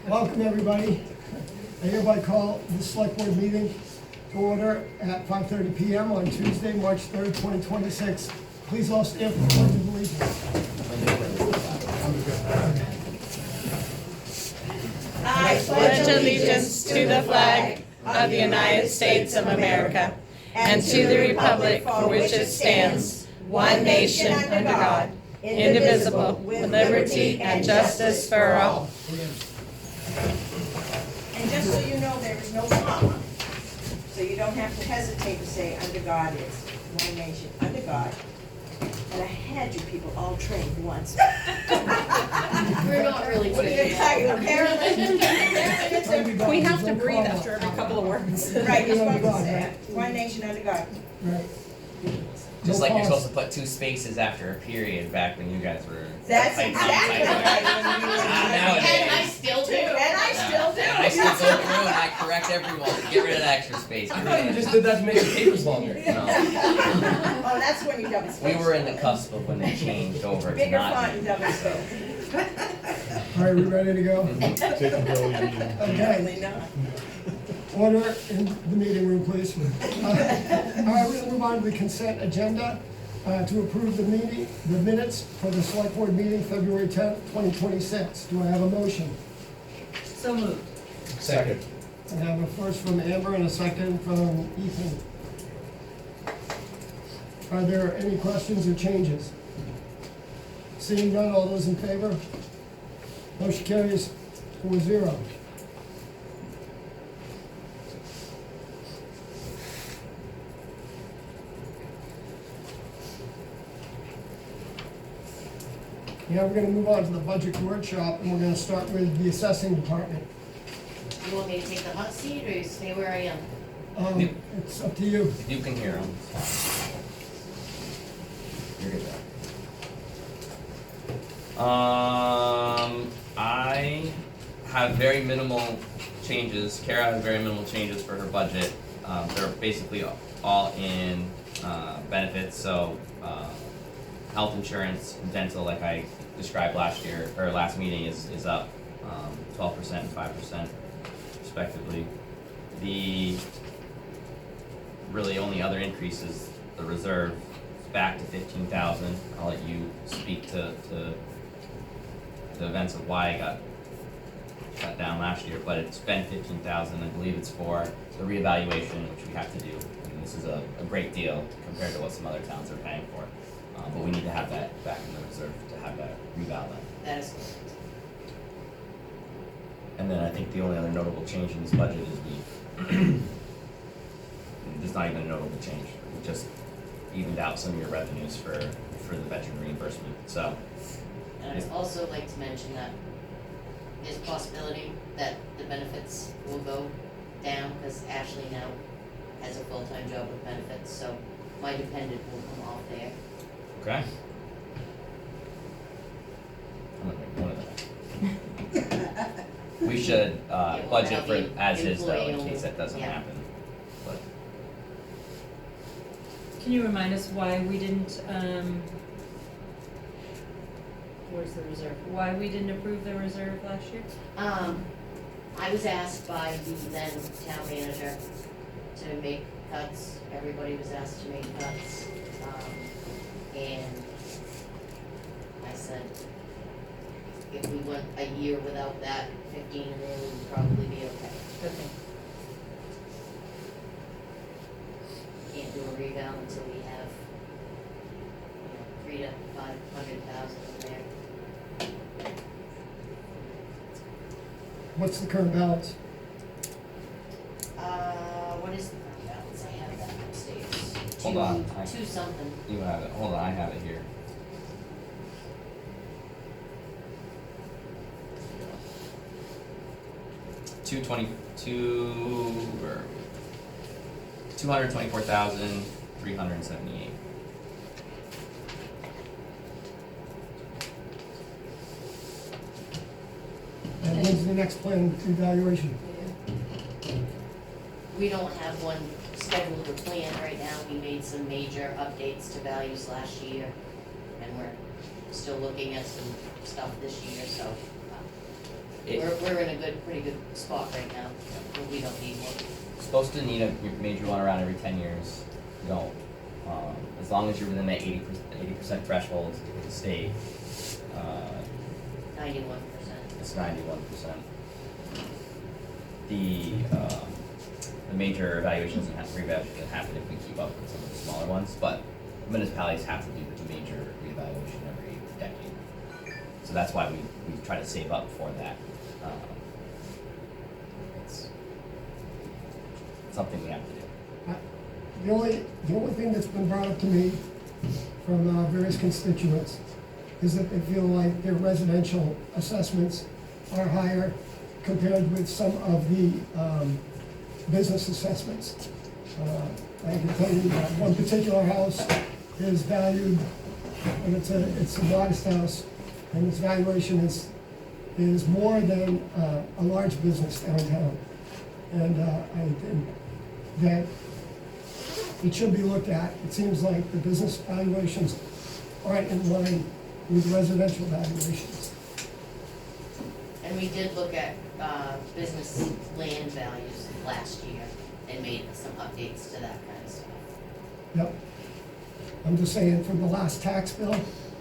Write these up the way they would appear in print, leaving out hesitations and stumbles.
Welcome, everybody. I hereby call the select board meeting to order at 5:30 p.m. on Tuesday, March 3rd, 2026. Please all stand for the pledge of allegiance. I pledge allegiance to the flag of the United States of America and to the republic for which it stands, one nation under God, indivisible, with liberty and justice for all. And just so you know, there is no comma, so you don't have to hesitate to say under God is, one nation, under God. And I had you people all trained once. We're not really What are you talking about? Apparently, We have to breathe after every couple of words. right, you're supposed to say it. One nation under God. Right. Just No like you're pause. supposed to put two spaces after a period back when you guys were. That's typing, exactly typing. right. When you were Nowadays. And I still do. And I still do. And I still go through and I correct everyone, get rid of the extra space. I thought you just did that to make the papers longer. No, Oh, that's when you double we space. were in the cusp of when they changed over to Bigger not. font and double so. space. All right, we ready to go? Okay. Apparently not. Order in the meeting room, please. All right, we're gonna move on to the consent agenda to approve the minutes for the select board meeting February 10th, 2026. Do I have a motion? So moved. Second. I have a first from Amber and a second from Ethan. Are there any questions or changes? Seeing none, all those in favor? Motion carries 4-0. Now we're gonna move on to the budget workshop, and we're gonna start with the assessing department. You want me to take the hot seat or stay where I am? It's up to you. You can hear them. You're good there. I have very minimal changes. Kara has very minimal changes for her budget. They're basically all in benefits, so health insurance and dental, like I described last year, or last meeting, is up 12% and 5% respectively. The really only other increase is the reserve. It's back to 15,000. I'll let you speak to the events of why it got shut down last year, but it's been 15,000. I believe it's for the reevaluation, which we have to do. And this is a great deal compared to what some other towns are paying for. But we need to have that back in the reserve to have that reval done. That is correct. And then I think the only other notable change in this budget is there's not even a notable change. We just evened out some of your revenues for the veteran reimbursement, so. And I'd also like to mention that there's a possibility that the benefits will go down because Ashley now has a full-time job with benefits, so my dependent will come off there. Okay. I'm gonna make one of that. We should well, budget that'll for be as is though, in employee case that doesn't yeah. happen, but. Can you remind us why we didn't, where's the reserve? Why we didn't approve the reserve last year? I was asked by the then town manager to make cuts, everybody was asked to make cuts, and I said, if we went a year without that 15 in there, we would probably be okay. Okay. Can't do a rebound until we have, 300,000 to 500,000 in there. What's the current balance? What is the current balance? I have that upstairs. Hold on. Two something. You have it, hold on, I have it here. $224,378. And when's the next plan evaluation? We don't have one scheduled or planned right now. We made some major updates to values last year, and we're still looking at some stuff this year, so We're in a pretty good spot right now, but we don't need one. Supposed to need a major one around every 10 years. You don't. As long as you're within that 80% threshold with the state, 91%. it's 91%. The major evaluations and reevaluations can happen if we keep up with some of the smaller ones, but municipalities have to do the major reevaluation every decade. So that's why we try to save up for that. It's something we have to do. The only thing that's been brought up to me from various constituents is that they feel like their residential assessments are higher compared with some of the business assessments. I can tell you that one particular house is valued, and it's a modest house, and its valuation is more than a large business downtown. And I think that it should be looked at. It seems like the business valuations aren't in line with residential valuations. And we did look at business land values last year and made some updates to that kind of stuff. Yep. I'm just saying, from the last tax bill,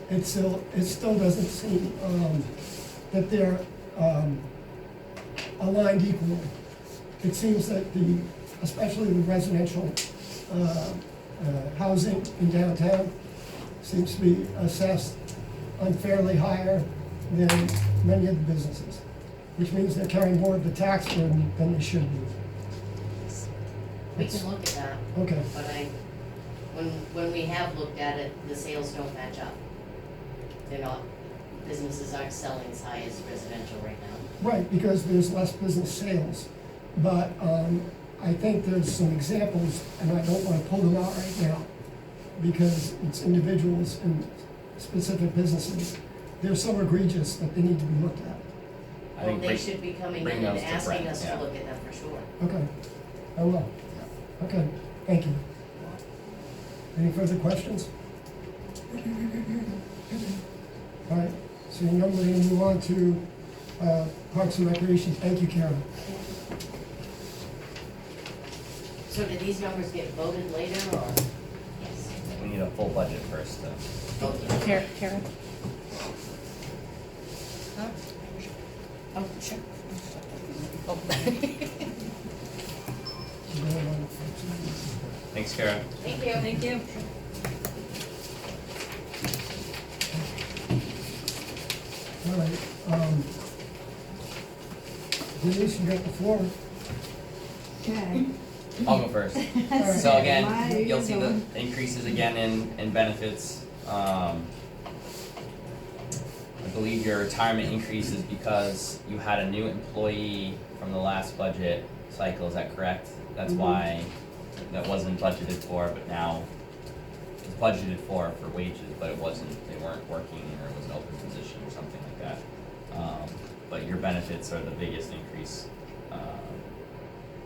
it still doesn't seem that they're aligned equally. It seems that especially the residential housing in downtown seems to be assessed unfairly higher than many of the businesses, which means they're carrying more of the tax burden than they should be. We can look at that, Okay, but when we have looked at it, the sales don't match up. They're not, businesses aren't selling as high as residential right now. right, because there's less business sales. But I think there's some examples, and I don't want to pull them out right now, because it's individuals and specific businesses. They're so egregious that they need to be looked at. I Well, think they should be coming bring in and those to asking Brent, us yeah. to look at them for sure. Okay, I will. Okay, thank you. Any further questions? All right, seeing none, we're gonna move on to Parks and Recreation. Thank you, Karen. So do these numbers get voted later or? Yes. We need a full budget first, though. Okay. Karen? Huh? Oh, sure. Oh. Thanks, Kara. Thank you. Thank you. All right, Denise, you got the floor. Okay. I'll go first. right. So again, Why are you'll you see the going? increases again in benefits. I believe your retirement increases because you had a new employee from the last budget cycle, is that correct? That's why that wasn't budgeted for, but now it's budgeted for wages, but they weren't working, or it was an open position or something like that. But your benefits are the biggest increase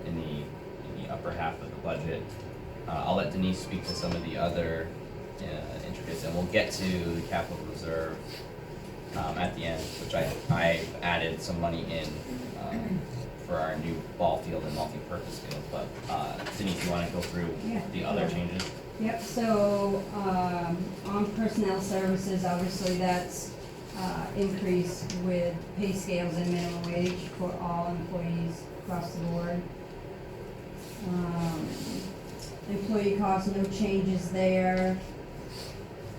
in the upper half of the budget. I'll let Denise speak to some of the other intricacies, and we'll get to the capital reserve at the end, which I added some money in for our new ball field and multi-purpose field. But Denise, you want to go through Yeah, the other sure. changes? Yep, so, on personnel services, obviously that's, increase with pay scales and minimum wage for all employees across the board. Employee costs, no changes there.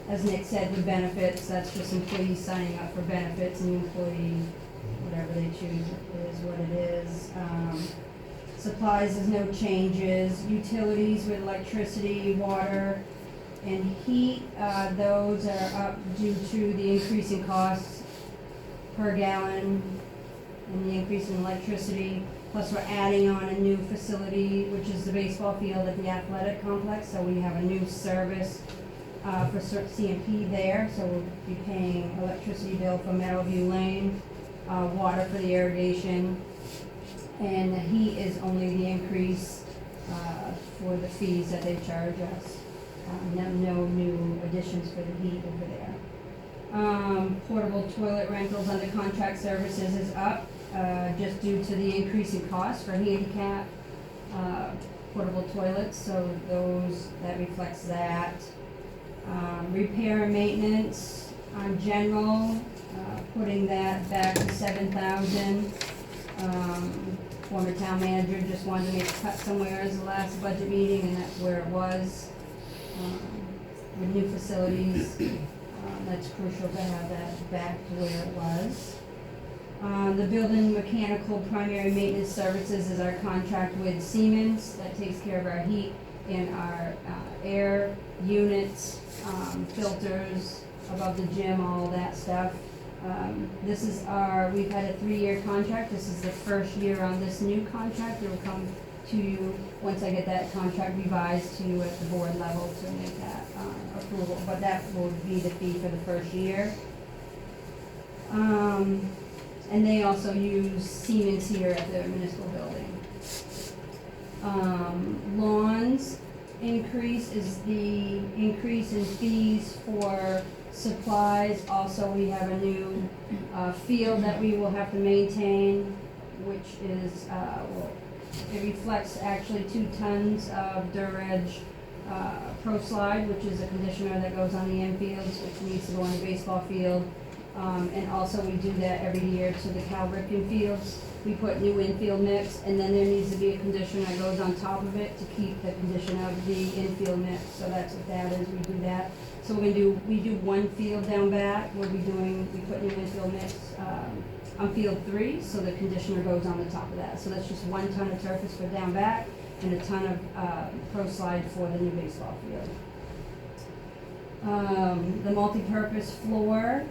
As Nick said, with benefits, that's just employees signing up for benefits, and the employee, whatever they choose is what it is. Supplies is no changes. Utilities with electricity, water, and heat, those are up due to the increase in costs per gallon and the increase in electricity. Plus, we're adding on a new facility, which is the baseball field at the athletic complex, so we have a new service for CMP there, so we'll be paying electricity bill for Meadowview Lane, water for the irrigation, and the heat is only the increase for the fees that they charge us. No new additions for the heat over there. Portable toilet rentals under contract services is up just due to the increase in cost for handicap, portable toilets, so that reflects that. Repair and maintenance on general, putting that back to 7,000. Former town manager just wanted to make a cut somewhere as the last budget meeting, and that's where it was. With new facilities, that's crucial to have that back to where it was. The building mechanical primary maintenance services is our contract with Siemens that takes care of our heat and our air units, filters above the gym, all that stuff. We've had a 3-year contract. This is the first year on this new contract. It will come to you once I get that contract revised to you at the board level to make that approval. But that will be the fee for the first year. And they also use Siemens here at the municipal building. Lawns increase is the increase in fees for supplies. Also, we have a new field that we will have to maintain, which is, it reflects actually 2 tons of Duredge Pro Slide, which is a conditioner that goes on the infields, which needs to go on the baseball field. And also we do that every year to the Cal Ripken fields. We put new infield mix, and then there needs to be a conditioner that goes on top of it to keep the condition of the infield mix. So that's what that is, we do that. So we do 1 field down back, we put new infield mix, on field 3, so the conditioner goes on the top of that. So that's just 1 ton of turf for down back, and a ton of, Pro Slide for the new baseball field. The multi-purpose floor,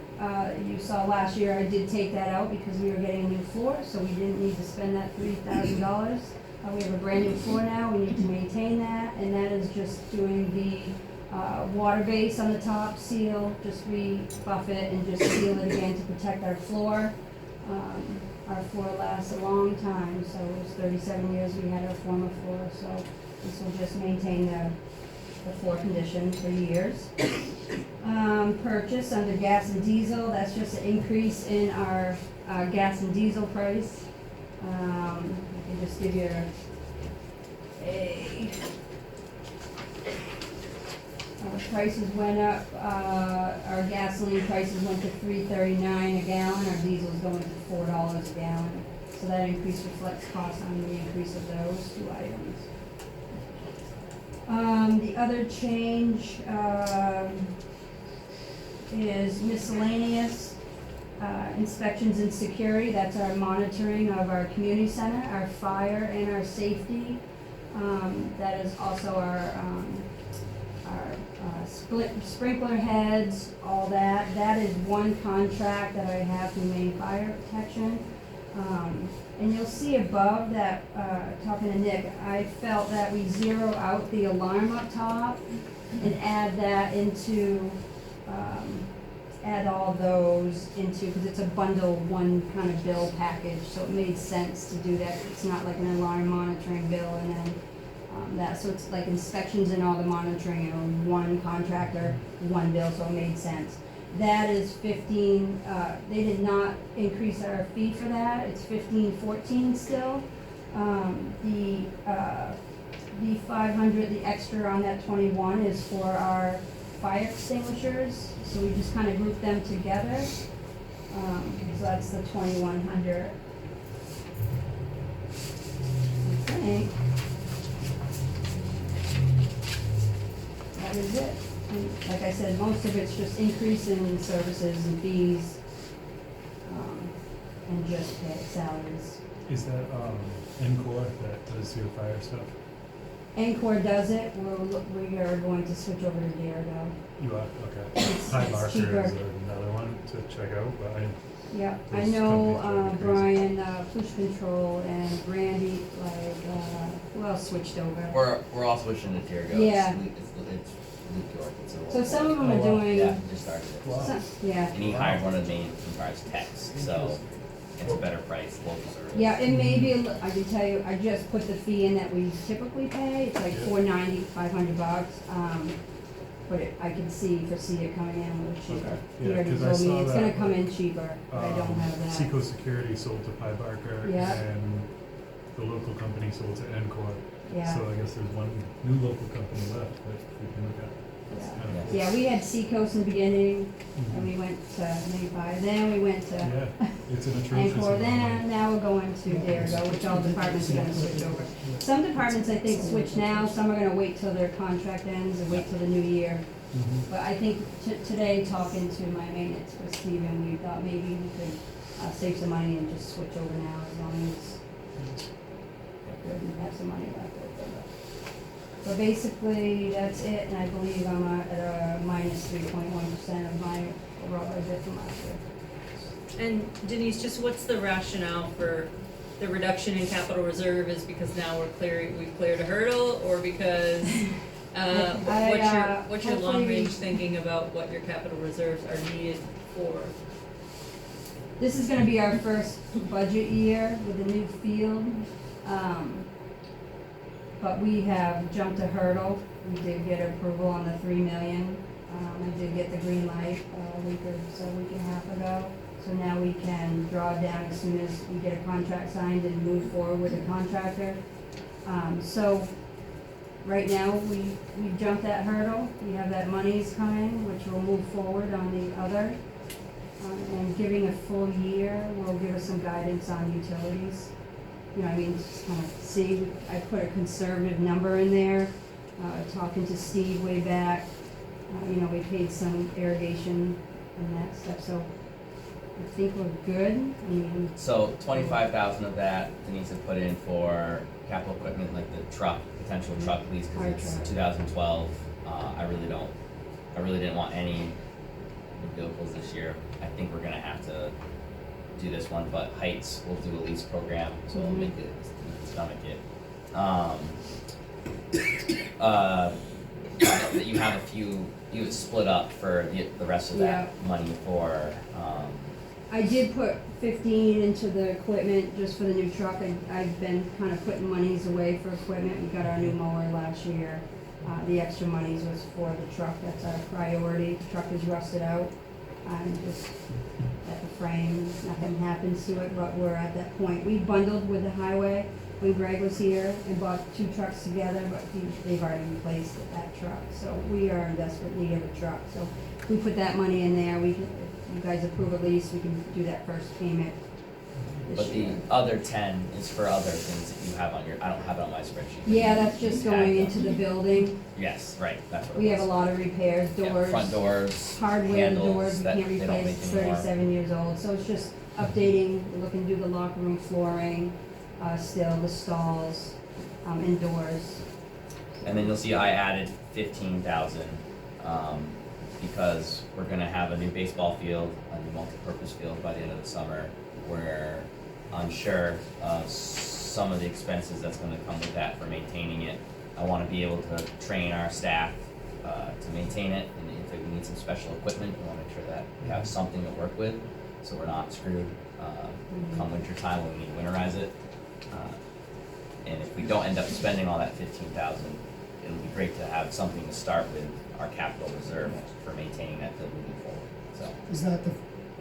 you saw last year I did take that out because we were getting a new floor, so we didn't need to spend that $3,000. We have a brand new floor now, we need to maintain that, and that is just doing the water base on the top, seal, just rebuff it and just seal it again to protect our floor. Our floor lasts a long time, so it was 37 years we had our former floor, so this will just maintain the floor condition for years. Purchase under gas and diesel, that's just an increase in our gas and diesel price. I can just give you prices went up, our gasoline prices went to $3.39 a gallon, our diesel's going to $4 a gallon. So that increase reflects cost on the increase of those 2 items. The other change, is miscellaneous, inspections and security. That's our monitoring of our community center, our fire and our safety. That is also our sprinkler heads, all that. That is 1 contract that I have through Maine Fire Protection. And you'll see above that, talking to Nick, I felt that we zero out the alarm up top and add that into, add all those into, because it's a bundle, 1 kind of bill package, so it made sense to do that. It's not like an alarm monitoring bill and then that, so it's like inspections and all the monitoring in 1 contractor, 1 bill, so it made sense. That is 15, they did not increase our fee for that, it's 15.14 still. The 500, the extra on that 21 is for our fire extinguishers, so we just kind of group them together. So that's the 2,100. Okay. That is it. And like I said, most of it's just increase in services and fees, and just salaries. Is that Encore that does your fire stuff? Encore does it, we are going to switch over to Derigo. You are? Okay. It's High Marker cheaper. is another one to check out, but Yeah, I Those know, companies drive me crazy. Brian, Push Control and Brandy, who else switched over? We're all switching to Terrago. Yeah. It's Luke York. It's a So some of them Oh, are wow. doing, Yeah, just started it. Wow. Yeah, And he hired one of the main bars techs, so it's a better price, local service. yeah, it may be, I can tell you, I just put the fee in that we typically pay, it's like Yeah. $490, $500. but I can foresee it coming in a little cheaper. Okay. He Yeah, already 'cause I told me saw it's that, gonna come like, in cheaper, but I don't have that. Seco Security sold to Pie Barker, Yeah. and the local company sold to Encore. Yeah. So I guess there's one new local company left that we can look at. That's Yeah. kind of cool. Yeah, we had Seacoast in the beginning, Mhm. and we went to Mayfire, then we went to Yeah, it's an atrocious Encore, amount. then now we're going to Derigo, which all departments are gonna switch over. Some departments, I think, switch now, some are gonna wait till their contract ends and wait till the new year. Mhm. But I think today, talking to my maintenance with Steven, we thought maybe we could save some money and just switch over now as long as we have some money left over. But basically, that's it, and I believe I'm at a minus 3.1% of my overall budget from last year. And Denise, just what's the rationale for the reduction in capital reserve? Is because now we've cleared a hurdle, or because, what's your long range thinking about what your capital reserves are needed for? This is gonna be our first budget year with the new field. But we have jumped a hurdle. We did get approval on the 3 million. I did get the green light a week and a half ago. So now we can draw down as soon as we get a contract signed and move forward with the contractor. So right now, we jumped that hurdle. We have that money's coming, which will move forward on the other. And giving a full year will give us some guidance on utilities. You know, I mean, just kind of see, I put a conservative number in there, talking to Steve way back. You know, we paid some irrigation and that stuff, so I think we're good. I mean, So 25,000 of that Denise had put in for capital equipment, like the truck, potential truck lease, Our because it's truck. 2012. I really didn't want any new vehicles this year. I think we're gonna have to do this one, but Heights will do a lease program, so we'll make it, stomach it. That you have you have split up for the rest of that money for, I did put 15 into the equipment just for the new truck. I've been kind of putting monies away for equipment. We got our new mower last year. The extra monies was for the truck. That's our priority. The truck is rusted out. I'm just at the frame. Nothing happens to it, but we're at that point. We bundled with the highway when Greg was here and bought 2 trucks together, but they've already replaced that truck. So we are in desperate need of a truck. So if we put that money in there, if you guys approve a lease, we can do that first payment this but the year. other 10 is for other things that you have on your, I don't have it on my spreadsheet. Yeah, that's just You going had into them. the building. Yes, right, that's what it was. We have a lot of repairs, Yeah, doors. front doors, Hardware handles doors, we that can't they don't replace, make it's anymore. 37 years old, so it's just updating, we're looking to do the locker room flooring, still the stalls, indoors. And then you'll see I added 15,000, because we're gonna have a new baseball field, a new multi-purpose field by the end of the summer. We're unsure of some of the expenses that's gonna come with that for maintaining it. I wanna be able to train our staff, to maintain it, and if we need some special equipment, we wanna make sure that we have something to work with, so we're not screwed, come winter time when we need to winterize it. And if we don't end up spending all that 15,000, it'll be great to have something to start with our capital reserve for maintaining that field moving forward, so.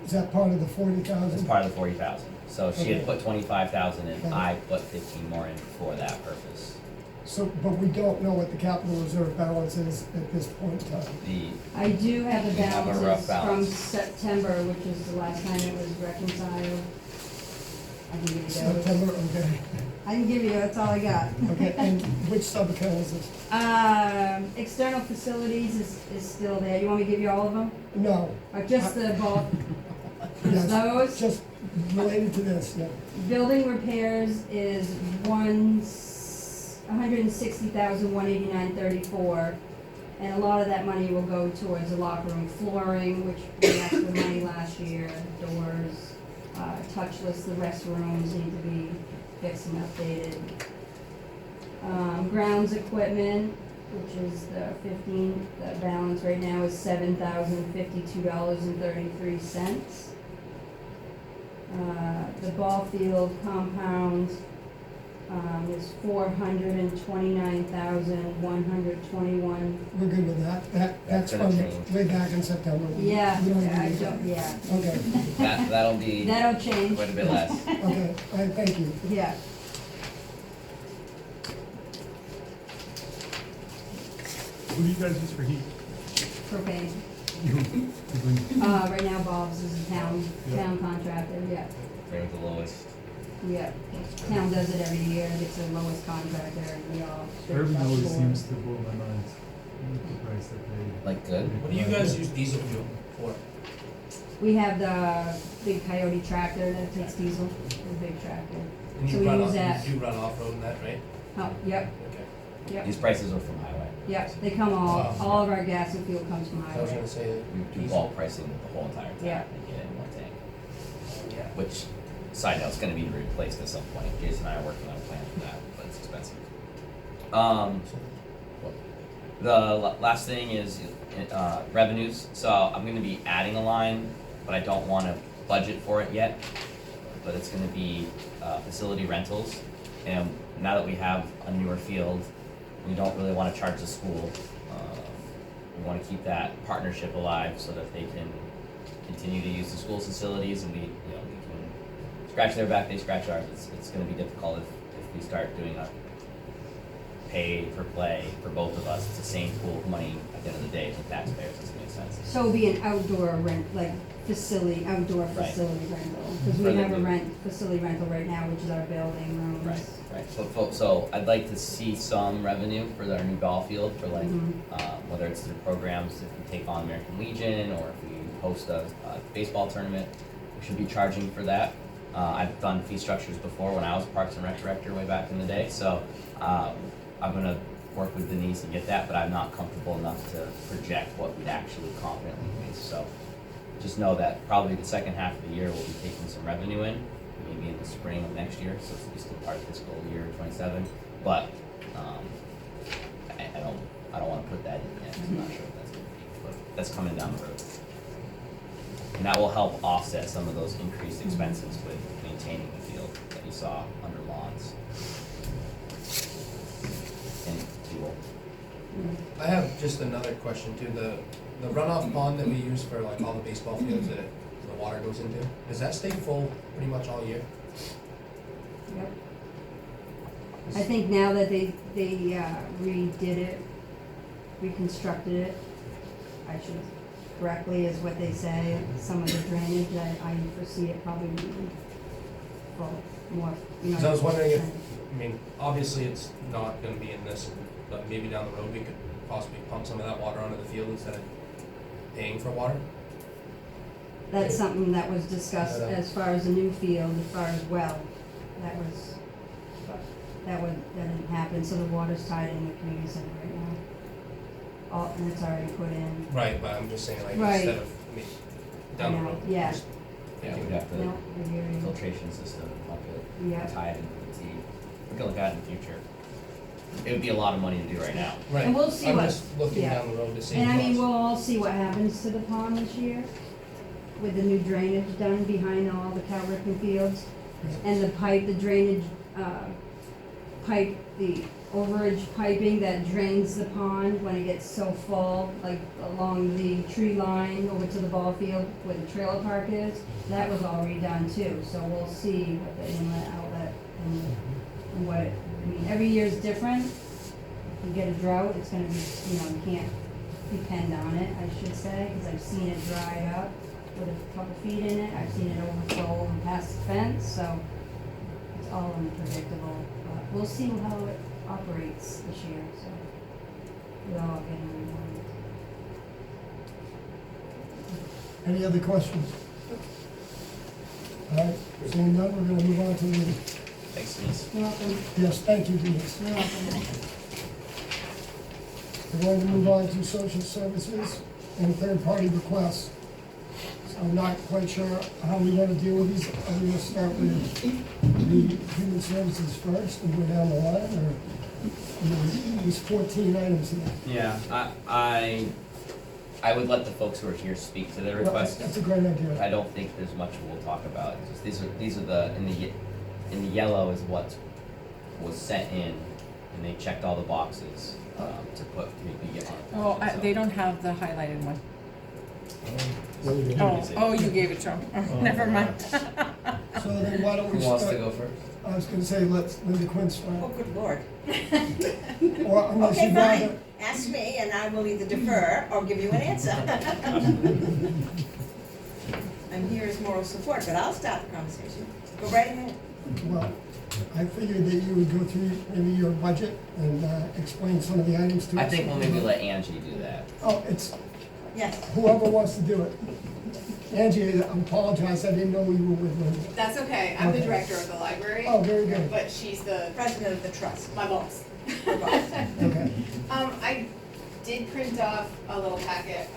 Is that part of the 40,000? It's part of the 40,000, so she had Okay. put 25,000 in, Okay. I put 15 more in for that purpose. So, but we don't know what the capital reserve balance is at this point in time. I do have the We have a rough balances from balance. September, which is the last time it was reconciled. I can give you those. September, okay. I can give you, that's all I got. Okay, and which sub-account is this? External facilities is still there. You want me to give you all of them? No. Or just the bulk? Yes, Those? just related to this, yeah. Building repairs is 160,189.34, and a lot of that money will go towards the locker room flooring, which we asked for money last year, doors, touchless, the restrooms need to be fixed and updated. Grounds equipment, which is the balance right now is $7,052.33. The ball field compound is $429,121. We're good with that. That's gonna from change. way back in September. Yeah, We don't I need that. don't, yeah, Okay, That'll be that'll change, quite a bit less. okay, all right, thank you. yeah. Who do you guys use for heat? Propane. When- Right now Bob's is a town contractor, yeah, They're the lowest. yeah. Town does it every year, gets the lowest contractor, and we all. Irving across the always board. seems to blow my mind. The price that they. Like good? What do you guys use diesel fuel for? We have the big Coyote tractor that takes diesel, the big tractor. And So you we run use off, that. you run off-road in that, right? Oh, yep, Okay. yep, These prices are from highway. yep, they come Wow. all of our gas and fuel comes from I was highway. gonna say that We do diesel. bulk pricing with the whole entire tank Yeah. and get it in one tank. Yeah. Which, side note, is gonna be replaced at some point. Jason and I are working on a plan for that, but it's expensive. The last thing is revenues. So I'm gonna be adding a line, but I don't wanna budget for it yet. But it's gonna be facility rentals. And now that we have a newer field, we don't really wanna charge the school. We wanna keep that partnership alive so that they can continue to use the school's facilities and we can scratch their back, they scratch ours. It's gonna be difficult if we start doing a pay for play for both of us. It's the same pool of money at the end of the day, the taxpayers, doesn't make sense. So it'll be an outdoor rent, like outdoor Right. facility rental, because we For the have a new- facility rental right now, which is our building rooms. Right. So I'd like to see some revenue for our new ball field for like, Mhm. whether it's through programs, if we take on American Legion or if we host a baseball tournament, we should be charging for that. I've done fee structures before when I was Parks and Rec director way back in the day, so I'm gonna work with Denise and get that, but I'm not comfortable enough to project what we'd actually confidently use. So just know that probably the second half of the year we'll be taking some revenue in, maybe in the spring of next year, so it's still part of fiscal year 27. But I don't wanna put that in yet, 'cause I'm not sure what that's gonna be, but that's coming down the road. And that will help offset some of those increased expenses with maintaining the field that you saw under lawns and fuel. I have just another question too, the runoff pond that we use for like all the baseball fields that the water goes into, does that stay full pretty much all year? Yep. I think now that they redid it, reconstructed it, I should correctly is what they say, some of the drainage, I foresee it probably being full, more, Cause I was wondering if, I mean, obviously it's not gonna be in this, but maybe down the road we could possibly pump some of that water onto the field instead of paying for water. That's something that was discussed Yeah. as far as the new field, as far as well, that didn't happen, so the water's tied in the community center right now. And it's already put in. Right, but I'm just saying like Right. instead of me, down the I know, road. yeah. just- Yeah, we'd have to No, I hear you. filtration system, pump it, Yeah. tie it into the tee. We can look at it in the future. It would be a lot of money to do right now. Right, And we'll see I'm what- just looking yeah. down the road to see. And I mean, costs. we'll all see what happens to the pond this year with the new drainage done behind all the cow ripping fields. And the drainage, pipe, the overage piping that drains the pond when it gets so full, like along the tree line over to the ball field where the trailer park is, that was all redone too, so we'll see what the inlet, outlet, and what, I mean, every year's different. If you get a drought, it's gonna be, you can't depend on it, I should say, because I've seen it dry up with a couple feet in it, I've seen it overflow over past the fence, so it's all unpredictable, but we'll see how it operates this year, so we're all getting rewarmed. Any other questions? All right, seeing none, we're gonna move on to the, Thanks, Denise. You're welcome. yes, thank you, Denise. You're welcome. We're going to move on to social services and third-party requests. So I'm not quite sure how we want to deal with these. Are we going to start with the human services first and go down the line, or there's 14 items here? Yeah, I would let the folks who are here speak to their Well, requests. That's a great idea. I don't think there's much we'll talk about. It's just these are the in the yellow is what was sent in, and they checked all the boxes, to put, maybe get on. Oh, So- they don't have the highlighted one. What do you do? Oh, you gave it to them. Oh, Never mind. So then why don't Who we wants to start, go first? I was gonna say, let's Linda Quinn Oh, start. good lord. Or unless Okay, you'd rather, fine. Ask me and I will either defer or give you an answer. I'm here as moral support, but I'll start the conversation. Go right ahead. well, I figured that you would go through maybe your budget and explain some of the items to us. I think we'll maybe let Angie do that. Oh, it's Yes. whoever wants to do it. Angie, I apologize, I didn't know you were with Linda. That's okay, I'm the Okay. director of the library, Oh, very good, but she's the, President of the trust. my boss. Your boss. okay. I did print off a little packet,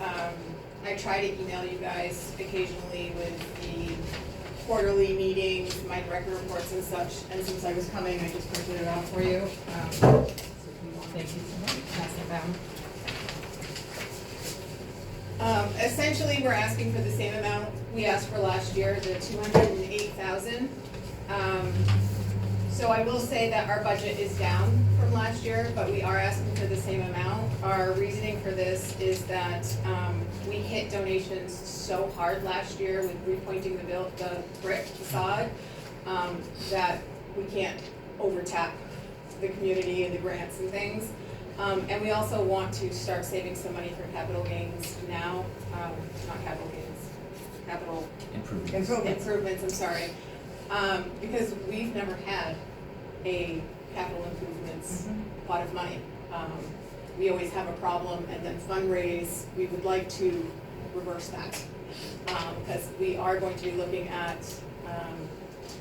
I try to email you guys occasionally with the quarterly meetings, my director reports and such, and since I was coming, I just printed it off for you. So if you want, thank you so much, pass it down. Essentially, we're asking for the same amount we asked for last year, the 208,000. So I will say that our budget is down from last year, but we are asking for the same amount. Our reasoning for this is that, we hit donations so hard last year with repointing the brick facade, that we can't overtap the community and the grants and things. And we also want to start saving some money for capital gains now, not capital gains, capital Improvements. improvements, I'm sorry. Because we've never had a capital improvements pot of money. We always have a problem and then fundraise, we would like to reverse that. Because we are going to be looking at,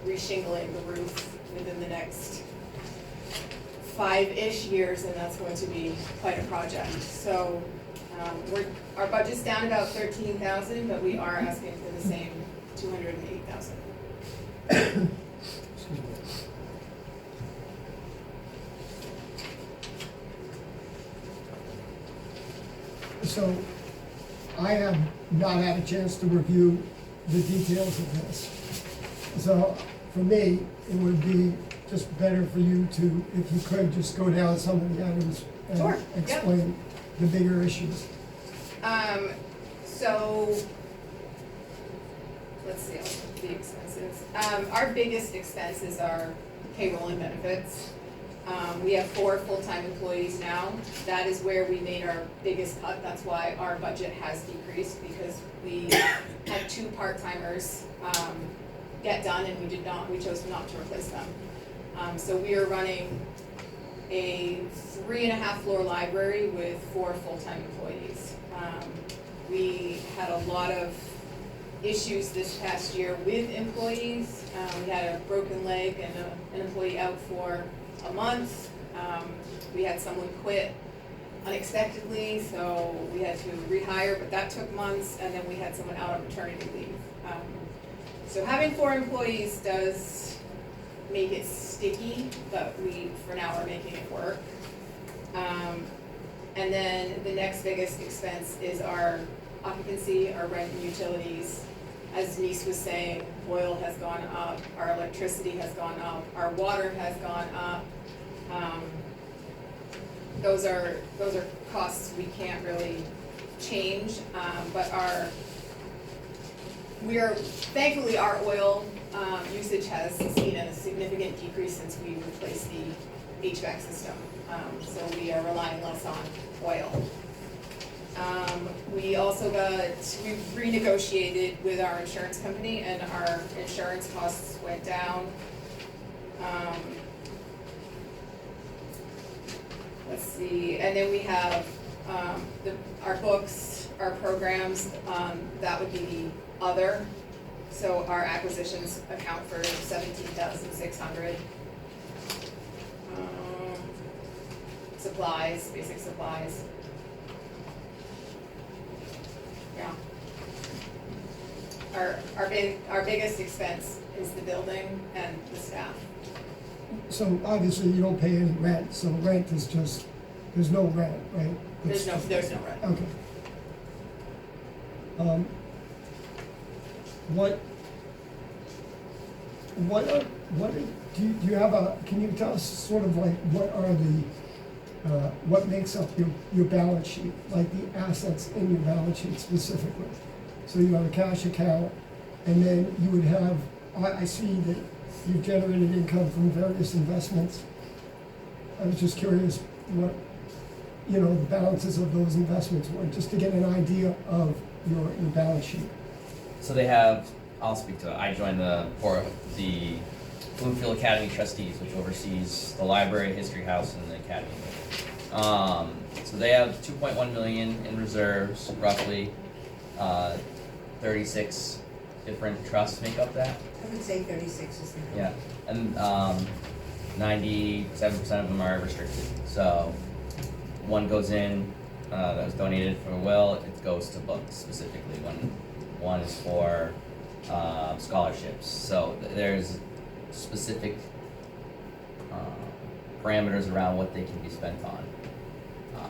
reshingling the roof within the next 5-ish years, and that's going to be quite a project. So, our budget's down about 13,000, but we are asking for the same 208,000. Excuse me. So, I have not had a chance to review the details of this. So, for me, it would be just better for you to, if you could, just go down some of the items Sure, and yep. explain the bigger issues. So, let's see, the expenses. Our biggest expenses are payroll and benefits. We have 4 full-time employees now. That is where we made our biggest cut. That's why our budget has decreased, because we had 2 part-timers get done, and we chose not to replace them. So we are running a 3.5 floor library with 4 full-time employees. We had a lot of issues this past year with employees. We had a broken leg and an employee out for a month. We had someone quit unexpectedly, so we had to rehire, but that took months, and then we had someone out on maternity leave. So having 4 employees does make it sticky, but we, for now, are making it work. And then the next biggest expense is our occupancy, our rent and utilities. As Denise was saying, oil has gone up, our electricity has gone up, our water has gone up. Those are costs we can't really change, but thankfully our oil usage has seen a significant decrease since we replaced the HVAC system. So we are relying less on oil. We renegotiated with our insurance company, and our insurance costs went down. Let's see, and then we have our books, our programs, that would be the other. So our acquisitions account for 17,600. Supplies, basic supplies. Yeah. Our biggest expense is the building and the staff. So obviously you don't pay any rent, so rent is just, there's no rent, right? There's no rent. Okay. What do you have can you tell us sort of like what are what makes up your balance sheet, like the assets in your balance sheet specifically? So you have a cash account, and then you would have, I see that you've generated income from various investments. I was just curious what, the balances of those investments were, just to get an idea of your balance sheet. So they have, I'll speak to it, I joined the Bloomfield Academy Trustees, which oversees the library, history house, and the academy. So they have 2.1 million in reserves, roughly. 36 different trusts make up that. I would say 36 is the number. Yeah, and 97% of them are restricted. So one goes in that was donated for will. It goes to books specifically. One is for scholarships. So there's specific parameters around what they can be spent on.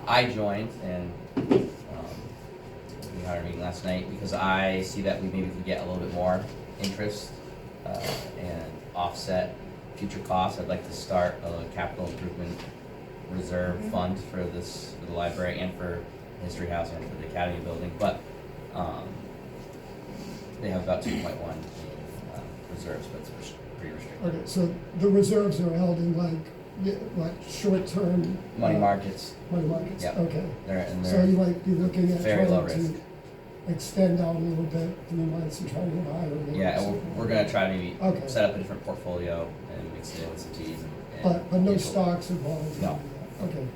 I joined and we had a meeting last night because I see that we maybe could get a little bit more interest and offset future costs. I'd like to start a capital improvement reserve fund for the library and for the history house and for the academy building, but they have about 2.1 reserves, but it's pretty restricted. Okay, so the reserves are held in like short-term? Money markets, Money markets, Yeah. okay. So they're you might be looking at very low trying risk. to extend out a little bit, 3 months and trying to get higher. Maybe, Yeah, and something we're like gonna that. try maybe Okay. set up a different portfolio and mix it in with some T's and But no mutual- stocks or bonds? or No. anything like that. Okay.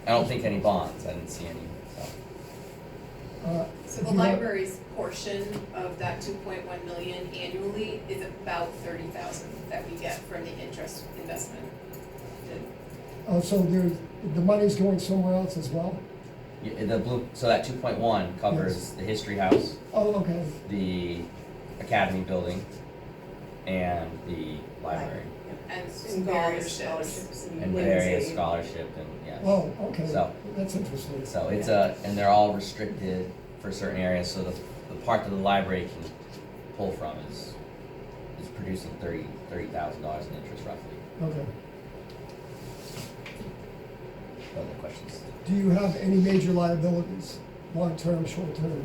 I don't think any bonds, I didn't see any, so. So if the you have- library's portion of that 2.1 million annually is about 30,000 that we get from the interest investment. Oh, so the money's going somewhere else as well? Yeah, so that 2.1 covers the history house, Oh, okay. the academy building, and the library, And And various scholarships and and women's various aid. scholarship and, yes. Oh, okay. So- That's interesting. So it's and they're all restricted for certain areas, so the part that the library can pull from is producing $30,000 in interest roughly. Okay. Other questions? Do you have any major liabilities, long-term, short-term?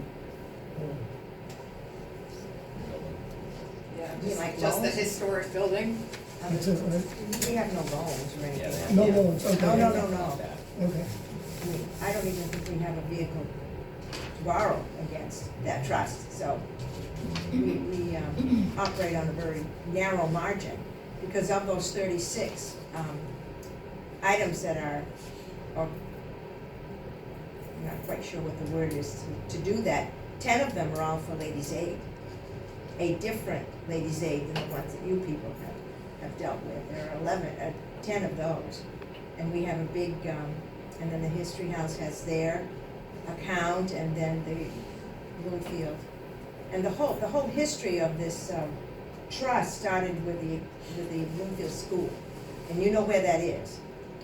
Yeah, You like just the loans? historic building. That's it, right? We have no loans or Yeah, anything they like have- No that. loans, okay. No, no, no, no. Okay. I mean, I don't even think we have a vehicle to borrow against that trust, so we operate on a very narrow margin, because of those 36 items that are, or, I'm not quite sure what the word is to do that, 10 of them are all for Ladies' Aid, a different Ladies' Aid than the ones that you people have dealt with. There are 10 of those, and we have a big, and then the History House has their account, and then the Bloomfield. And the whole history of this trust started with the Bloomfield School. And you know where that is.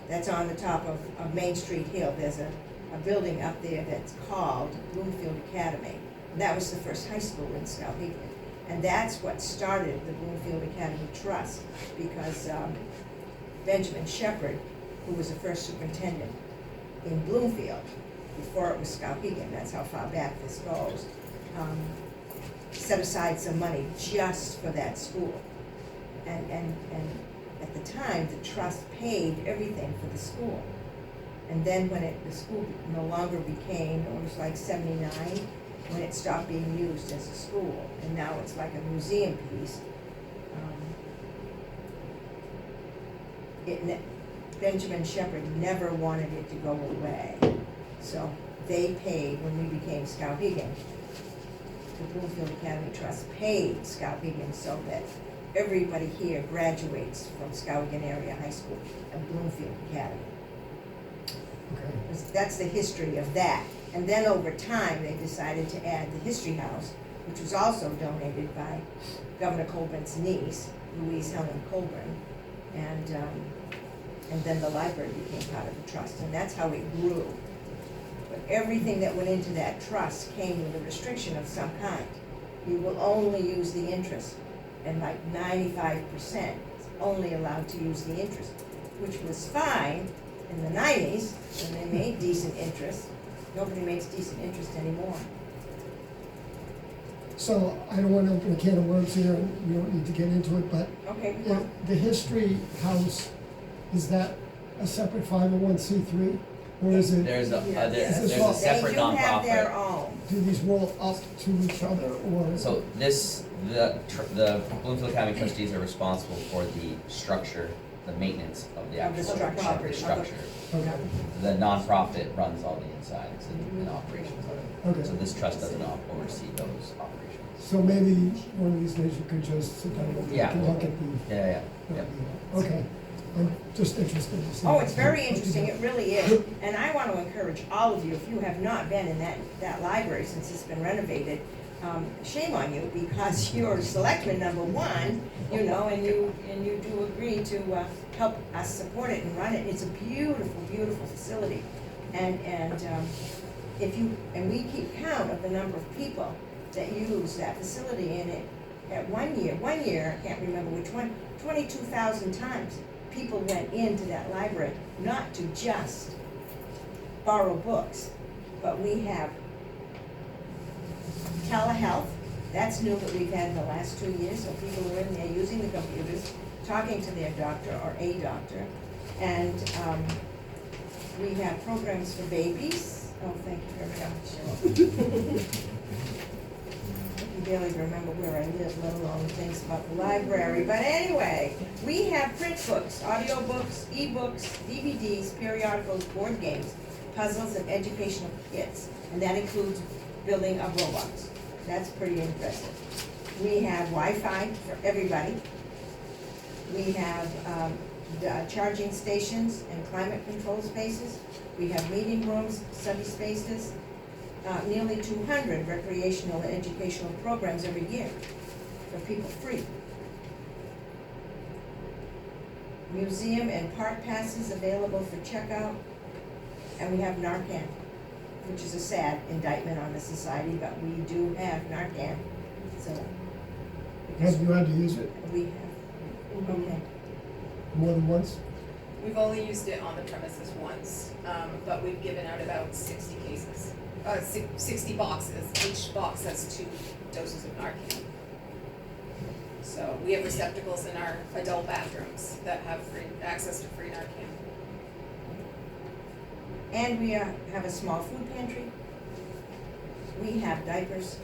That's on the top of Main Street Hill. There's a building up there that's called Bloomfield Academy. And that was the first high school in Skowhegan. And that's what started the Bloomfield Academy Trust, because Benjamin Shepherd, who was the first superintendent in Bloomfield, before it was Skowhegan, that's how far back this goes, set aside some money just for that school. And at the time, the trust paid everything for the school. And then when the school no longer became, it was like 79, when it stopped being used as a school, and now it's like a museum piece. Benjamin Shepherd never wanted it to go away, so they paid, when we became Skowhegan, the Bloomfield Academy Trust paid Skowhegan so that everybody here graduates from Skowhegan Area High School and Bloomfield Academy. Okay. That's the history of that. And then over time, they decided to add the History House, which was also donated by Governor Colburn's niece, Louise Helen Colburn. And then the library became part of the trust, and that's how it grew. But everything that went into that trust came with a restriction of some kind. You will only use the interest, and like 95% only allowed to use the interest, which was fine in the 90s when they made decent interest. Nobody makes decent interest anymore. So I don't wanna open a can of worms here, and we don't need to get into it, but Okay, if the History House, is that a separate 501c3? Or is it, There's a, Yeah. there's Is this a all- separate they do have their nonprofit. own. do these roll up to each other, or? So the Bloomfield County trustees are responsible for the structure, the maintenance of the Of the actual structure. property structure. Okay, The nonprofit runs all the insides and operations of it. okay. So this trust doesn't oversee those operations. So maybe one of these days you could just sit down and Yeah. take a look at the. Yeah, yeah. Okay, I'm just interested to see. Oh, it's very interesting, it really is. And I want to encourage all of you, if you have not been in that library since it's been renovated, shame on you, because you're selectman number one, you know, and you do agree to help us support it and run it. It's a beautiful, beautiful facility. And if you, and we keep count of the number of people that use that facility, and it, at one year, I can't remember which one, 22,000 times, people went into that library, not to just borrow books, but we have telehealth, that's new that we've had in the last 2 years, so people are in there using the computers, talking to their doctor or a doctor, and, we have programs for babies, oh, thank you very much. I can barely remember where I live, let alone things about the library, but anyway, we have print books, audio books, e-books, DVDs, periodicals, board games, puzzles, and educational kits, and that includes building of robots. That's pretty impressive. We have Wi-Fi for everybody. We have charging stations and climate control spaces. We have meeting rooms, study spaces, nearly 200 recreational and educational programs every year for people free. Museum and park passes available for checkout, and we have Narcan, which is a sad indictment on the society, but we do have Narcan, so. because Have you had to use it We have, okay. more than once? We've only used it on the premises once, but we've given out about 60 cases, 60 boxes. Each box has 2 doses of Narcan. So we have receptacles in our adult bathrooms that have free access to free Narcan. And we have a small food pantry. We have diapers.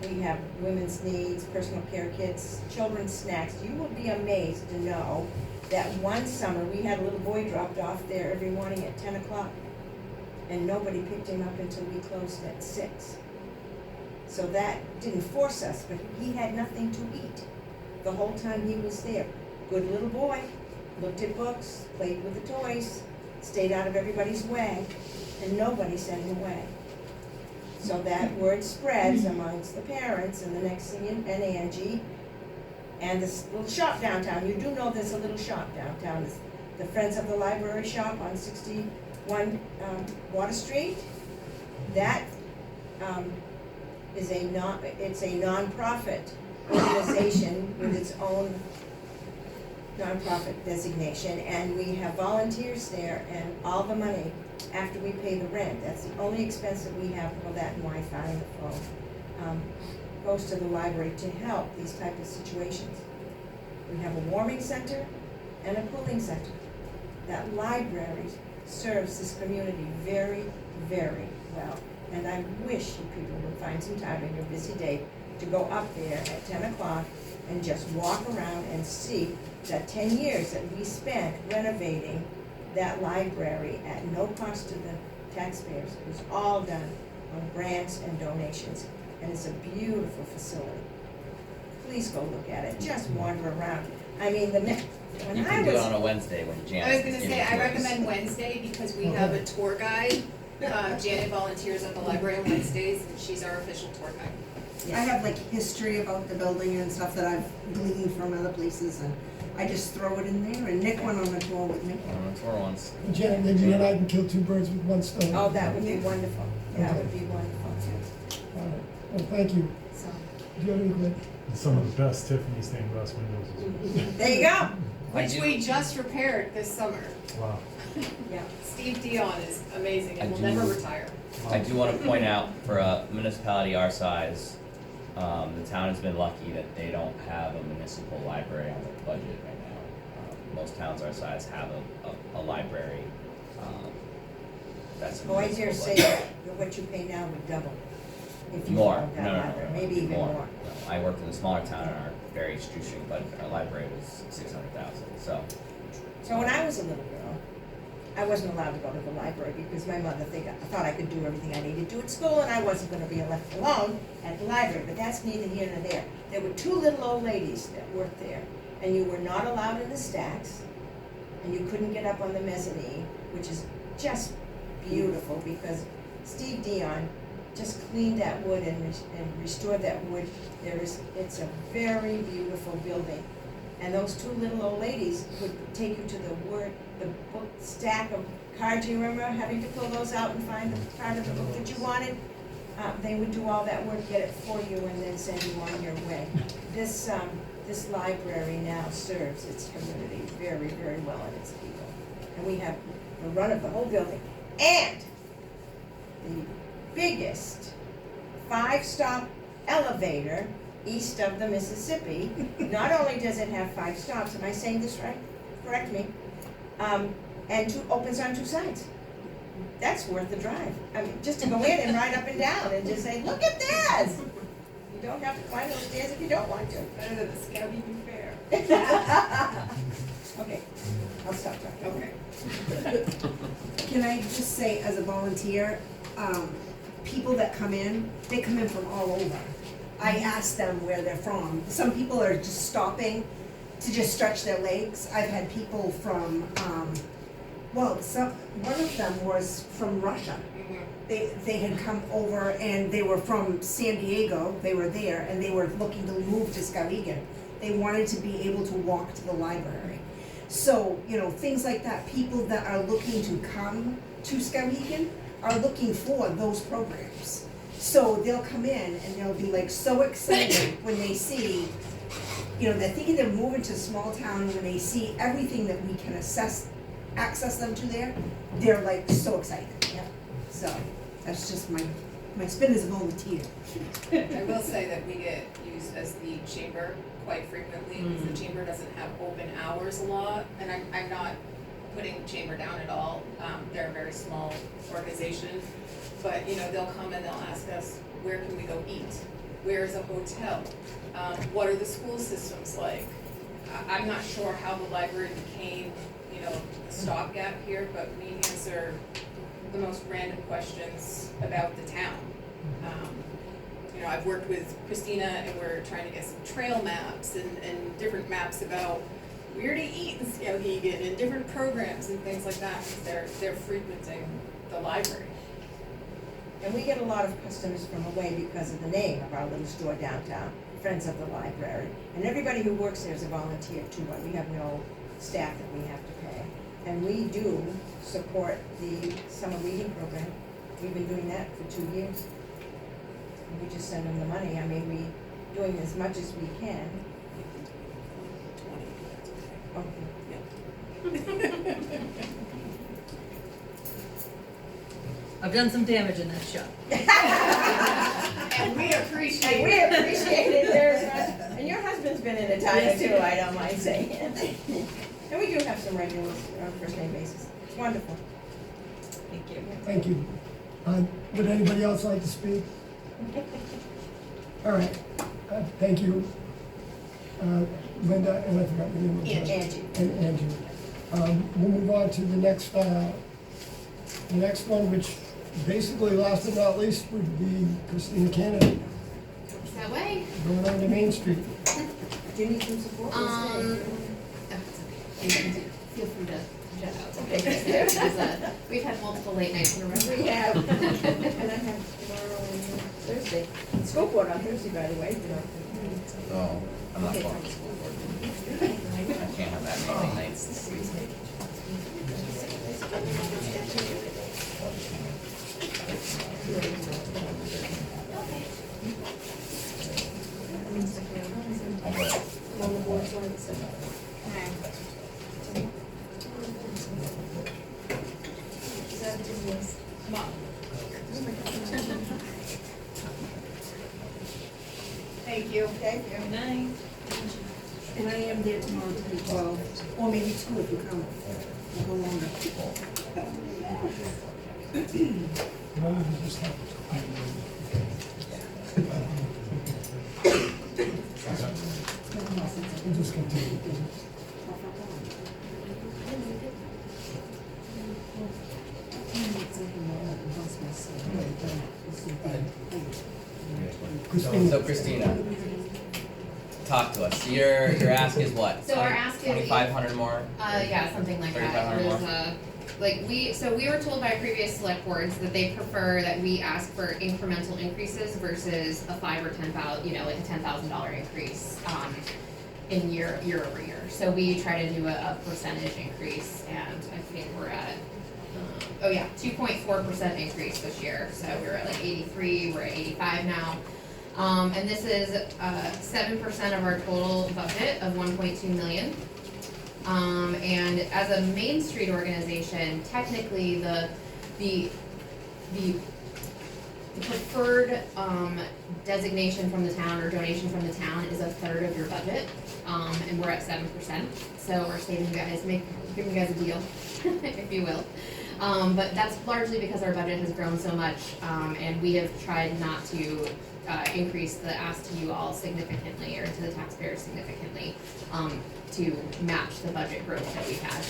We have women's needs, personal care kits, children's snacks. You will be amazed to know that one summer, we had a little boy dropped off there every morning at 10 o'clock. And nobody picked him up until we closed at 6. So that didn't force us, but he had nothing to eat the whole time he was there. Good little boy, looked at books, played with the toys, stayed out of everybody's way, and nobody sent him away. So that word spreads amongst the parents, and the next thing in NANG, and this little shop downtown. You do know there's a little shop downtown, it's the Friends of the Library shop on 61 Water Street. That is it's a nonprofit organization with its own nonprofit designation, and we have volunteers there, and all the money, after we pay the rent, that's the only expense that we have for that and Wi-Fi and the phone, goes to the library to help these type of situations. We have a warming center and a cooling center. That library serves this community very, very well. And I wish you people would find some time in your busy day to go up there at 10 o'clock and just walk around and see that 10 years that we spent renovating that library at no cost to the taxpayers. It was all done on grants and donations, and it's a beautiful facility. Please go look at it, just wander around. I mean, when You I can do it was, on a Wednesday when Janet. I was gonna say, I recommend Wednesday because we have a Okay. tour guide. Janet volunteers at the library on Wednesdays, and she's our official tour guide. I have like history about the building and stuff that I've gleaned from other places, and I just throw it in there, and Nick went on a tour with me. Tour once. Janet, maybe you and I can kill 2 birds with 1 stone. oh, that would be wonderful, that would be wonderful too. All right. Well, thank you. So, Do you have any, Glenn? Some of the best Tiffany stained glass windows as well. There you go. Which we just repaired this summer. Wow. Yeah. Steve Dion is amazing and I will do- never retire. I do wanna point out, for a municipality our size, the town has been lucky that they don't have a municipal library on their budget right now. Most towns our size have a library, that's a Oh, I dare municipal say budget. that what you pay now would double. If you More, owned that no, library, maybe even more. No, I worked in a smaller town and our very shoestring budget, our library was 600,000, so. So when I was a little girl, I wasn't allowed to go to the library because my mother thought I could do everything I needed to do at school and I wasn't gonna be left alone at the library, but that's neither here nor there. There were two little old ladies that worked there, and you were not allowed in the stacks, and you couldn't get up on the mezzanine, which is just beautiful because Steve Dion just cleaned that wood and restored that wood. It's a very beautiful building. And those two little old ladies would take you to the book stack of cards. You remember having to pull those out and find the part of the book that you wanted? They would do all that work, get it for you, and then send you on your way. This library now serves its community very, very well and its people. And we have the run of the whole building. And the biggest 5-stop elevator east of the Mississippi. Not only does it have 5 stops, am I saying this right? Correct me. And opens on 2 sides. That's worth the drive. I mean, just to go in and ride up and down and just say, look at this. You don't have to climb those stairs if you don't want to. Better than the Scout Even Fair. Okay, I'll stop talking. Okay. Can I just say, as a volunteer, people that come in, they come in from all over. I ask them where they're from. Some people are just stopping to just stretch their legs. I've had people from, one of them was from Russia. They had come over and they were from San Diego, they were there, and they were looking to move to Skowhegan. They wanted to be able to walk to the library. So, things like that, people that are looking to come to Skowhegan are looking for those programs. So they'll come in and they'll be like so excited when they see, they're thinking they're moving to a small town, and when they see everything that we can access them to there, they're like so excited. Yep. So that's just my spin as a volunteer. I will say that we get used as the chamber quite frequently, because the chamber doesn't have open hours a lot, and I'm not putting the chamber down at all. They're a very small organization, but they'll come and they'll ask us, where can we go eat? Where is a hotel? What are the school systems like? I'm not sure how the library became, a stopgap here, but we answer the most random questions about the town. I've worked with Christina and we're trying to get some trail maps and different maps about where to eat in Skowhegan and different programs and things like that, because they're frequenting the library. And we get a lot of customers from away because of the name of our little store downtown, Friends of the Library. And everybody who works there is a volunteer too, but we have no staff that we have to pay. And we do support the summer reading program. We've been doing that for 2 years. And we just send them the money. I mean, we're doing as much as we can. Okay. I've done some damage in that shop. And we appreciate And we appreciate it very much. And your husband's been in a time or two, I don't mind saying. And we do have some regulars on a first name basis. It's wonderful. Thank you. Thank you. Would anybody else like to speak? All right, thank you. Linda, and I forgot your name. Angie. And Angie. We'll move on to the next one, which basically, last but not least, would be Christina Kennedy, It's that way. going on to Main Street. Do you need some support? Oh, it's okay. Feel free to shout out. Because, we've had multiple late nights in a row. We have. And I have tomorrow and Thursday. School board on Thursday, by the way. No, I'm not going to the school board. I can't have that many nights. Come on. Thank you. Thank you. Good night. And I am there tomorrow till 12, or maybe 2 if you come. We'll go longer. Why don't we just have We'll just continue. So Christina, talk to us. Your ask is what? So our ask is- 2,500 more? Yeah, something like that. 3,500 It more? was, like we were told by previous select boards that they prefer that we ask for incremental increases versus a $5,000 or $10,000, like a $10,000 increase, in year over year. So we try to do a percentage increase, and I think we're at, 2.4% increase this year. So we're at like 83, we're at 85 now. And this is 7% of our total budget of 1.2 million. And as a Main Street organization, technically the preferred designation from the town or donation from the town is 1/3 of your budget, and we're at 7%. So we're saving you guys, giving you guys a deal, if you will. But that's largely because our budget has grown so much, and we have tried not to increase the ask to you all significantly, or to the taxpayers significantly, to match the budget growth that we've had.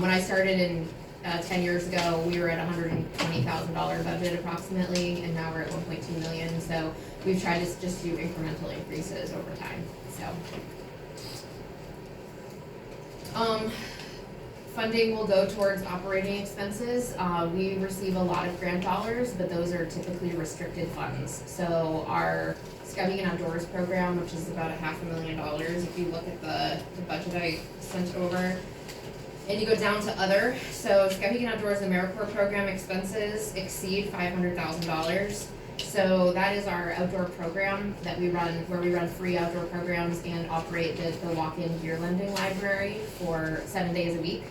When I started in 10 years ago, we were at $120,000 budget approximately, and now we're at 1.2 million. So we've tried to just do incremental increases over time. So, funding will go towards operating expenses. We receive a lot of grant dollars, but those are typically restricted funds. So our Scouting and Outdoors program, which is about $500,000, if you look at the budget I sent over, and you go down to other, so Scouting and Outdoors AmeriCorps program expenses exceed $500,000. So that is our outdoor program that we run, where we run free outdoor programs and operate the walk-in gear lending library for 7 days a week.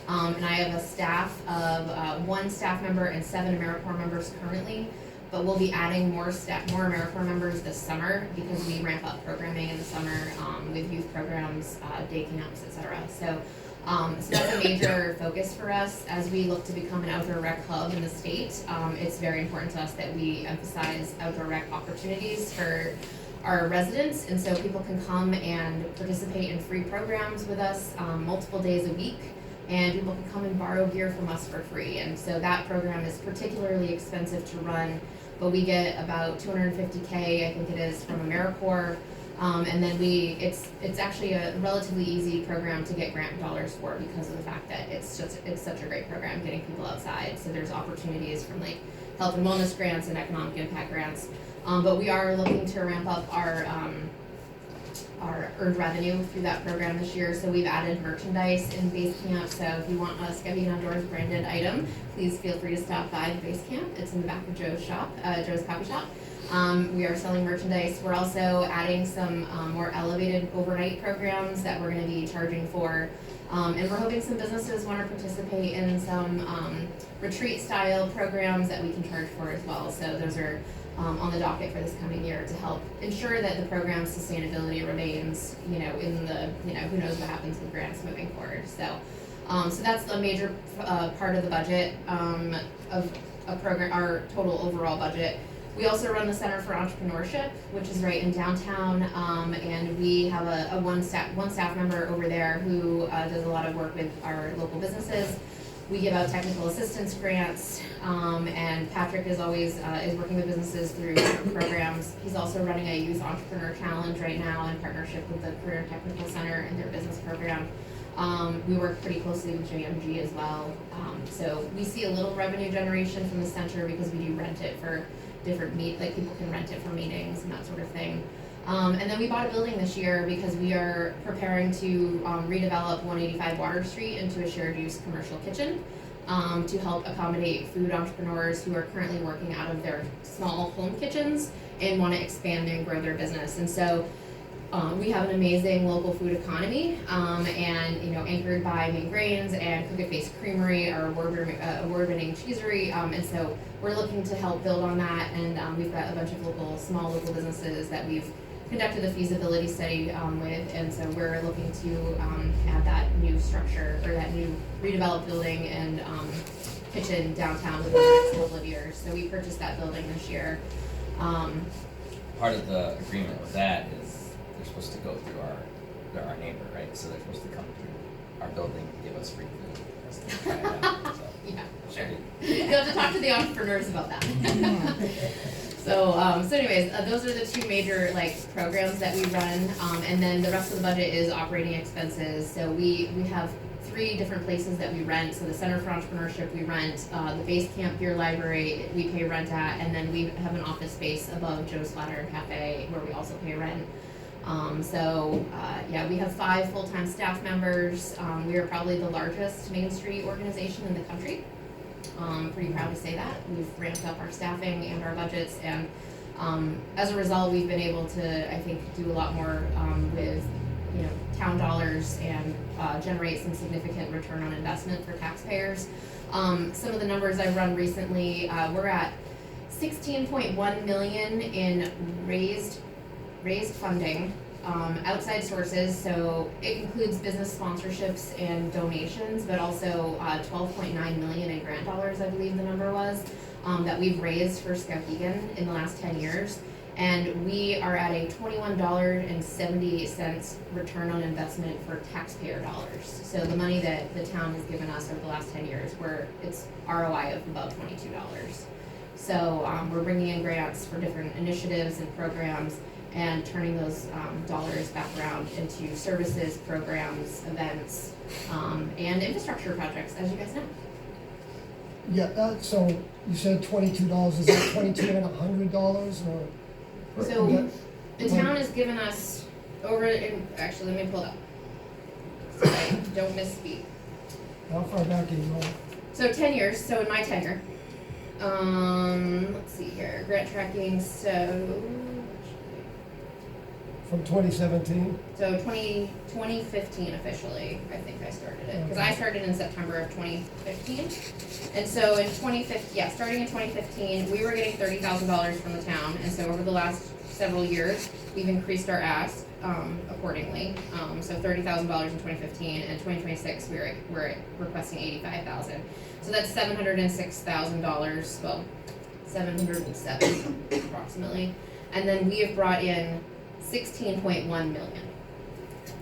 And I have a staff of 1 staff member and 7 AmeriCorps members currently, but we'll be adding more AmeriCorps members this summer because we ramp up programming in the summer with youth programs, day camps, etc. So that's a major focus for us as we look to become an outdoor rec hub in the state. It's very important to us that we emphasize outdoor rec opportunities for our residents, and so people can come and participate in free programs with us multiple days a week, and people can come and borrow gear from us for free. And so that program is particularly expensive to run, but we get about $250K, I think it is, from AmeriCorps. And then it's actually a relatively easy program to get grant dollars for because of the fact that it's such a great program getting people outside. So there's opportunities from like health and wellness grants and economic impact grants. But we are looking to ramp up our earned revenue through that program this year. So we've added merchandise in base camp. So if you want a Scouting and Outdoors branded item, please feel free to stop by the base camp. It's in the back of Joe's shop, Joe's coffee shop. We are selling merchandise. We're also adding some more elevated overnight programs that we're going to be charging for. And we're hoping some businesses want to participate in some retreat style programs that we can charge for as well. So those are on the docket for this coming year to help ensure that the program's sustainability remains, in the, who knows what happens with grants moving forward. So that's a major part of the budget of a program, our total overall budget. We also run the Center for Entrepreneurship, which is right in downtown, and we have a one staff member over there who does a lot of work with our local businesses. We give out technical assistance grants, and Patrick is always is working with businesses through different programs. He's also running a Youth Entrepreneur Challenge right now in partnership with the Career Technical Center and their business program. We work pretty closely with JMG as well. So we see a little revenue generation from the center because we do rent it for different people can rent it for meetings and that sort of thing. And then we bought a building this year because we are preparing to redevelop 185 Water Street into a shared use commercial kitchen to help accommodate food entrepreneurs who are currently working out of their small home kitchens and want to expand and grow their business. And so we have an amazing local food economy, and, you know, anchored by Main Grains and Crooked Face Creamery, our award-winning cheesery, and so we're looking to help build on that, and we've got a bunch of small local businesses that we've conducted a feasibility study with, and so we're looking to add that new structure, or that new redeveloped building and kitchen downtown within the next couple of years. So we purchased that building this year. Part of the agreement with that is they're supposed to go through our neighbor, right? So they're supposed to come through our building and give us free food. That's the kind of that, so. Yeah, sure. You'll have to talk to the entrepreneurs about that. So anyways, those are the two major programs that we run, and then the rest of the budget is operating expenses. So we have 3 different places that we rent. So the Center for Entrepreneurship we rent, the Base Camp Beer Library we pay rent at, and then we have an office space above Joe's Flatter Cafe where we also pay rent. We have 5 full-time staff members. We are probably the largest Main Street organization in the country. Pretty proud to say that. We've ramped up our staffing and our budgets, and as a result, we've been able to, I think, do a lot more with, you know, town dollars and generate some significant return on investment for taxpayers. Some of the numbers I've run recently, we're at $16.1 million in raised funding. Outside sources, so it includes business sponsorships and donations, but also $12.9 million in grant dollars, I believe the number was, that we've raised for Skowhegan in the last 10 years. And we are at a $21.78 return on investment for taxpayer dollars. So the money that the town has given us over the last 10 years, it's ROI of about $22. So we're bringing in grants for different initiatives and programs, and turning those dollars back around into services, programs, events, and infrastructure projects, as you guys know. Yeah, so you said $22, is that $22 and $100 or? So the town has given us actually, let me pull it up, so I don't misspeak. How far back are you going? So 10 years, so in my tenure. Let's see here, grant tracking, so. From 2017? So 2015 officially, I think I started it, because I started in September of 2015. And so in starting in 2015, we were getting $30,000 from the town, and so over the last several years, we've increased our ask accordingly. So $30,000 in 2015, and 2026 we're requesting $85,000. So that's $706,000, well, $707 approximately. And then we have brought in $16.1 million.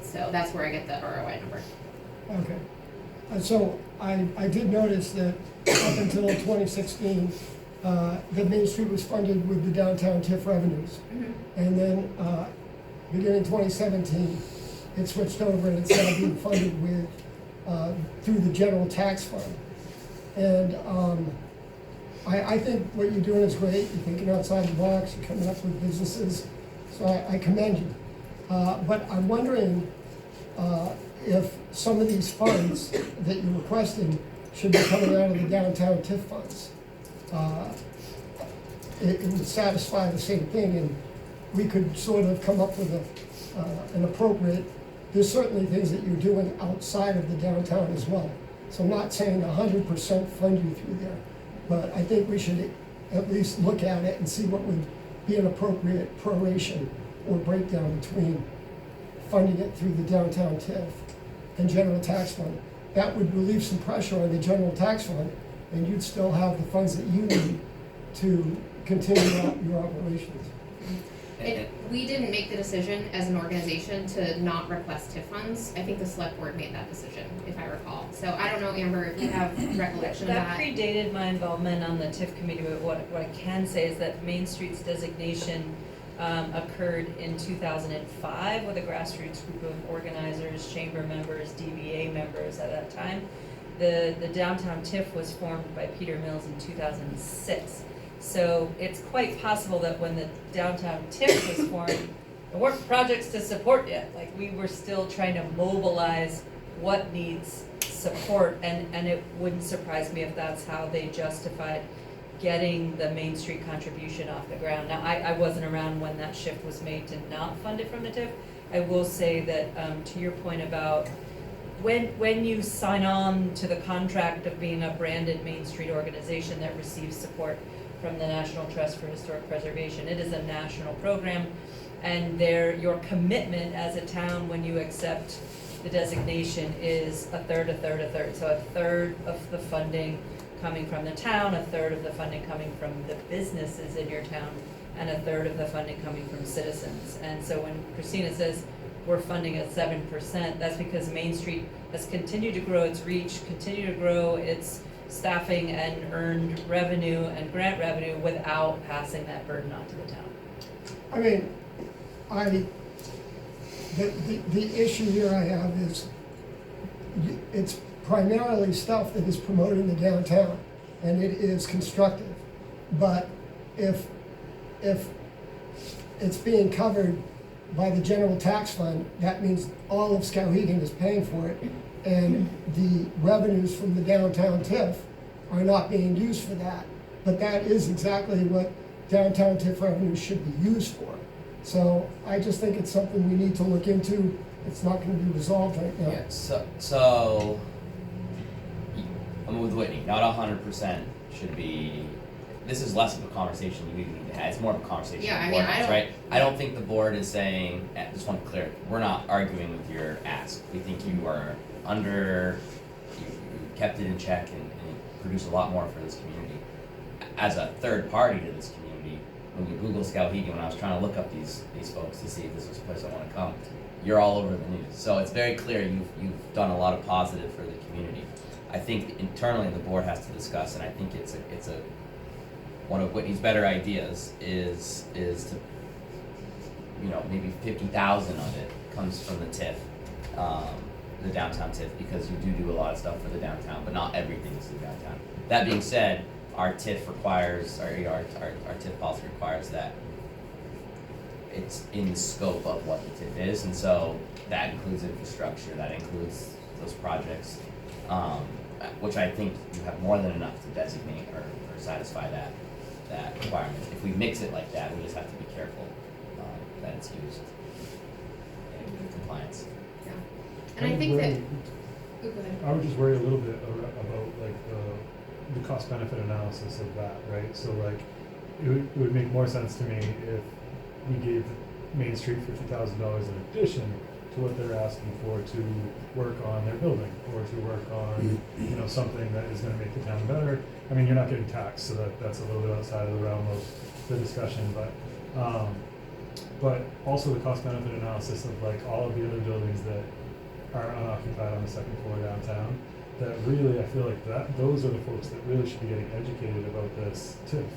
So that's where I get the ROI number. Okay. So I did notice that up until 2016, the Main Street was funded with the downtown TIF revenues. Mm-hmm. And then beginning 2017, it switched over and it's now being funded with, through the general tax fund. And I think what you're doing is great. You're thinking outside the box, you're coming up with businesses. So I commend you. But I'm wondering if some of these funds that you're requesting should be coming out of the downtown TIF funds. It would satisfy the same thing, and we could sort of come up with an appropriate, there's certainly things that you're doing outside of the downtown as well. So I'm not saying 100% fund you through there, but I think we should at least look at it and see what would be an appropriate proration or breakdown between funding it through the downtown TIF and general tax fund. That would relieve some pressure on the general tax fund, and you'd still have the funds that you need to continue your operations. We didn't make the decision as an organization to not request TIF funds. I think the select board made that decision, if I recall. So I don't know, Amber, if you have recollection of that. That predated my involvement on the TIF committee, but what I can say is that Main Street's designation occurred in 2005 with a grassroots group of organizers, chamber members, DBA members at that time. The downtown TIF was formed by Peter Mills in 2006. So it's quite possible that when the downtown TIF was formed, there weren't projects to support yet. Like, we were still trying to mobilize what needs support, and it wouldn't surprise me if that's how they justified getting the Main Street contribution off the ground. Now, I wasn't around when that shift was made to not fund it from the TIF, I will say that, to your point about when you sign on to the contract of being a branded Main Street organization that receives support from the National Trust for Historic Preservation, it is a national program, and your commitment as a town when you accept the designation is a third. So a third of the funding coming from the town, a third of the funding coming from the businesses in your town, and a third of the funding coming from citizens. And so when Christina says we're funding at 7%, that's because Main Street has continued to grow its reach, continue to grow its staffing and earned revenue and grant revenue without passing that burden on to the town. I mean, the issue here I have is, it's primarily stuff that is promoting the downtown, and it is constructive. But if it's being covered by the general tax fund, that means all of Skowhegan is paying for it, and the revenues from the downtown TIF are not being used for that. But that is exactly what downtown TIF revenues should be used for. So I just think it's something we need to look into. It's not gonna be resolved right now. Yeah, so I'm with Whitney, not 100% should be, this is less of a conversation you even need to have, it's more of a conversation Yeah, with I board mean, I members, don't- right? I don't think the board is saying, just want to clear, we're not arguing with your ask. We think you are you kept it in check and produced a lot more for this community. As a third party to this community, when you Google Skowhegan, when I was trying to look up these folks to see if this was a place I want to come, you're all over the news. So it's very clear you've done a lot of positive for the community. I think internally the board has to discuss, and I think it's a one of Whitney's better ideas is to, maybe 50,000 of it comes from the TIF, the downtown TIF, because you do a lot of stuff for the downtown, but not everything is the downtown. That being said, our TIF requires, our TIF policy requires that it's in the scope of what the TIF is, and so that includes infrastructure, that includes those projects, which I think you have more than enough to designate or satisfy that requirement. If we mix it like that, we just have to be careful that it's used in compliance. Yeah. And I think that, oh, go ahead. I would just worry a little bit about like the cost benefit analysis of that, right? So like, it would make more sense to me if we gave Main Street $50,000 in addition to what they're asking for to work on their building or to work on, something that is gonna make the town better. I mean, you're not getting taxed, so that's a little bit outside of the realm of the discussion, but also the cost benefit analysis of like all of the other buildings that are unoccupied on the second floor downtown, that really, I feel like those are the folks that really should be getting educated about this TIF.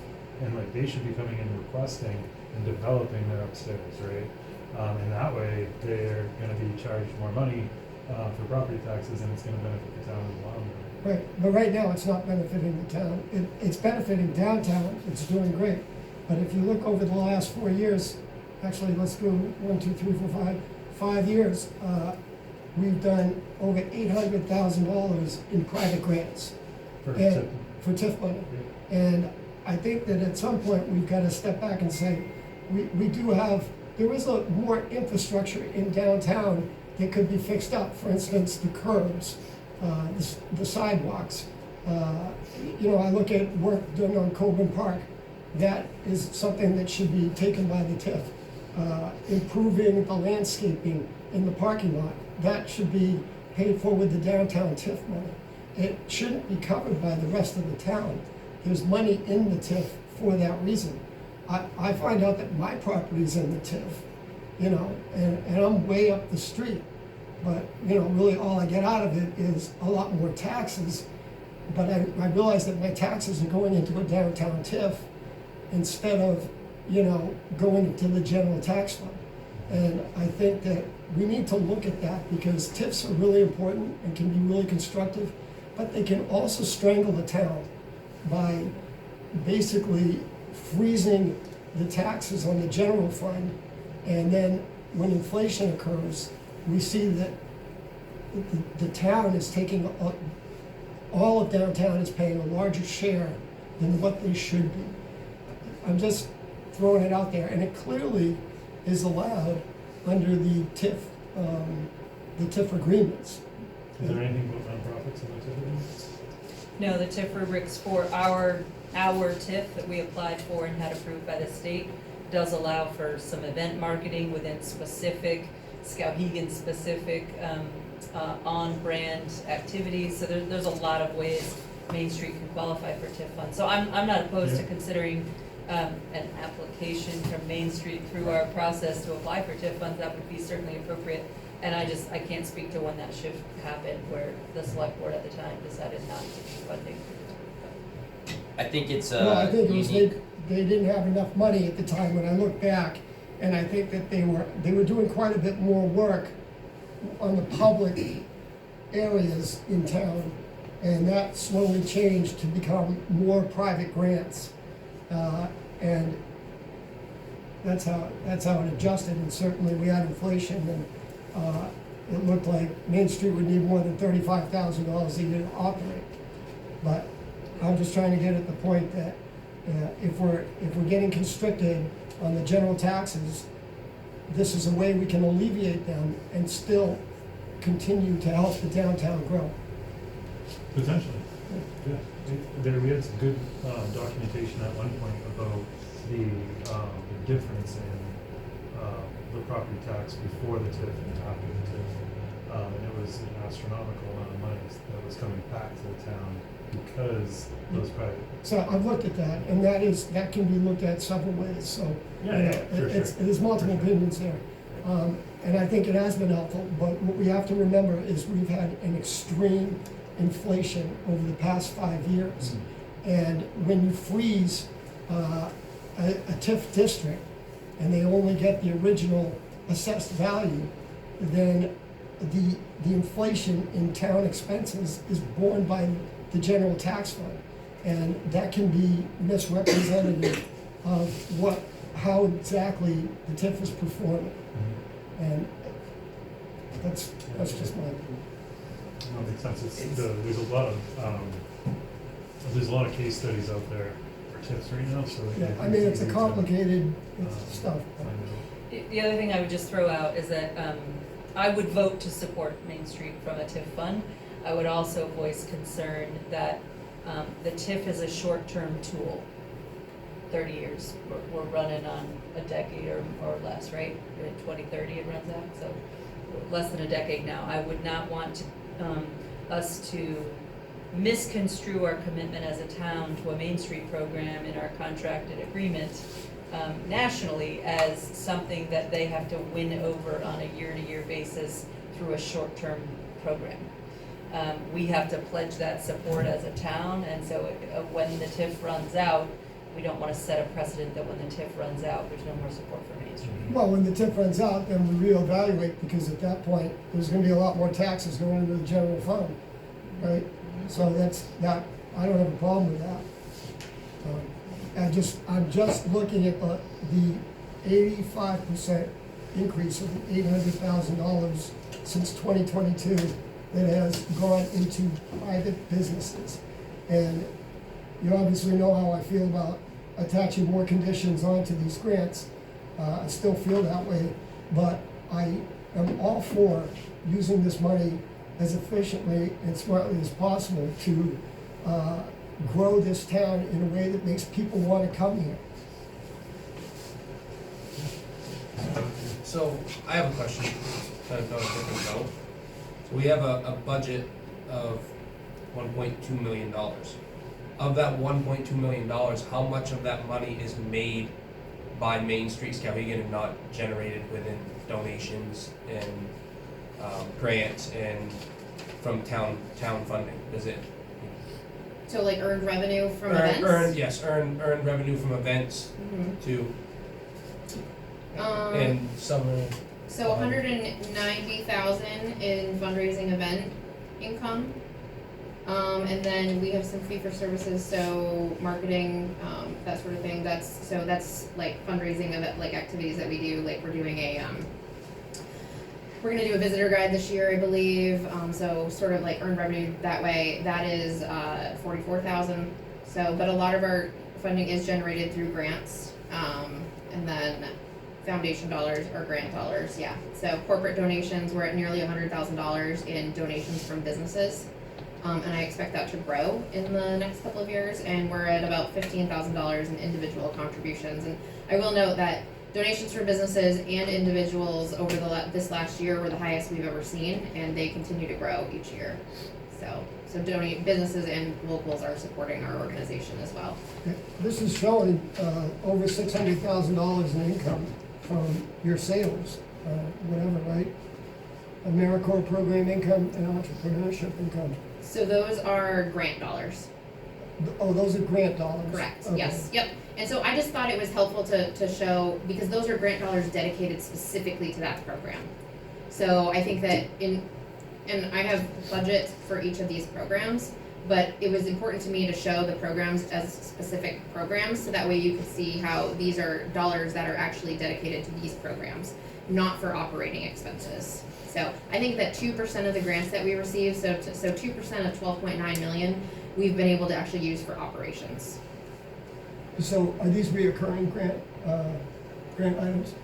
And like, they should be coming in requesting and developing their upstairs, right? And that way, they're gonna be charged more money for property taxes, and it's gonna benefit the town in the long run. Right, but right now, it's not benefiting the town. It's benefiting downtown, it's doing great. But if you look over the last 4 years, actually, let's go 1, 2, 3, 4, 5 years, we've done over $800,000 in private grants For and TIF. for TIF money. And I think that at some point, we've got to step back and say, there is more infrastructure in downtown that could be fixed up. For instance, the curbs, the sidewalks. I look at work done on Coburn Park. That is something that should be taken by the TIF. Improving the landscaping in the parking lot, that should be paid for with the downtown TIF money. It shouldn't be covered by the rest of the town. There's money in the TIF for that reason. I find out that my property's in the TIF, and I'm way up the street. But, really all I get out of it is a lot more taxes. But I realize that my taxes are going into a downtown TIF instead of, going into the general tax fund. And I think that we need to look at that, because TIFs are really important and can be really constructive, but they can also strangle the town by basically freezing the taxes on the general fund. And then when inflation occurs, we see that the town is taking, all of downtown is paying a larger share than what they should be. I'm just throwing it out there, and it clearly is allowed under the TIF agreements. Is there anything about nonprofits in those agreements? No, the TIF rubrics for our TIF that we applied for and had approved by the state does allow for some event marketing within specific, Skowhegan specific, on-brand activities. So there's a lot of ways Main Street can qualify for TIF funds. So I'm not opposed to Yeah. considering an application from Main Street through our process to apply for TIF funds. That would be certainly appropriate. And I can't speak to when that shift happened, where the select board at the time decided not to keep funding. I think it's Well, I think it was unique. they didn't have enough money at the time when I look back, and I think that they were doing quite a bit more work on the public areas in town, and that slowly changed to become more private grants. And that's how it adjusted, and certainly we had inflation, and it looked like Main Street would need more than $35,000 a year to operate. But I'm just trying to get at the point that if we're getting constricted on the general taxes, this is a way we can alleviate them and still continue to help the downtown grow. Potentially, yeah. There, we had some good documentation at one point about the difference in the property tax before the TIF and after the TIF. And it was an astronomical amount of money that was coming back to the town because those private. So I've looked at that, and that can be looked at several ways, so. Yeah, you know, yeah, sure, sure. There's multiple For sure. opinions there. And I think it has been helpful, but what we have to remember is we've had an extreme inflation over the past 5 years. And when you freeze a TIF district, and they only get the original assessed value, then the inflation in town expenses is borne by the general tax fund. And that can be misrepresentative of how exactly the TIF is performing. And that's just my opinion. No, makes sense. There's a lot of case studies out there for TIFs right now, so. Yeah, I mean, it's a complicated stuff. The other thing I would just throw out is that I would vote to support Main Street from a TIF fund. I would also voice concern that the TIF is a short-term tool. 30 years, we're running on a decade or less, right? In 2030 it runs out, so less than a decade now. I would not want us to misconstrue our commitment as a town to a Main Street program in our contracted agreement nationally as something that they have to win over on a year-to-year basis through a short-term program. We have to pledge that support as a town, and so when the TIF runs out, we don't want to set a precedent that when the TIF runs out, there's no more support for Main Street. Well, when the TIF runs out, then we reevaluate, because at that point, there's gonna be a lot more taxes going into the general fund, right? So that's not, I don't have a problem with that. I'm just looking at the 85% increase of the $800,000 since 2022 that has gone into private businesses. And you obviously know how I feel about attaching more conditions onto these grants. I still feel that way, but I am all for using this money as efficiently and smartly as possible to grow this town in a way that makes people want to come here. So, I have a question, kind of on a different note. So we have a budget of $1.2 million. Of that $1.2 million, how much of that money is made by Main Street Skowhegan and not generated within donations and grants and from town funding? Is it So like earned revenue from events? earned revenue from events Mhm. to Um, and summer. So 190,000 in fundraising event income. And then we have some fee for services, so marketing, that sort of thing. That's like fundraising of like activities that we do. Like we're doing we're gonna do a visitor guide this year, I believe. So sort of like earned revenue that way. That is 44,000. So, but a lot of our funding is generated through grants. And then foundation dollars or grant dollars, yeah. So corporate donations, we're at nearly $100,000 in donations from businesses. And I expect that to grow in the next couple of years, and we're at about $15,000 in individual contributions. And I will note that donations from businesses and individuals over this last year were the highest we've ever seen, and they continue to grow each year. So businesses and locals are supporting our organization as well. This is showing over $600,000 in income from your sales, whatever, right? AmeriCorps program income and entrepreneurship income. So those are grant dollars. Oh, those are grant dollars? Correct, Okay. yes, yep. And so I just thought it was helpful to show, because those are grant dollars dedicated specifically to that program. So I think that and I have budget for each of these programs, but it was important to me to show the programs as specific programs, so that way you could see how these are dollars that are actually dedicated to these programs, not for operating expenses. So I think that 2% of the grants that we receive, so 2% of 12.9 million, we've been able to actually use for operations. So are these reoccurring grant items?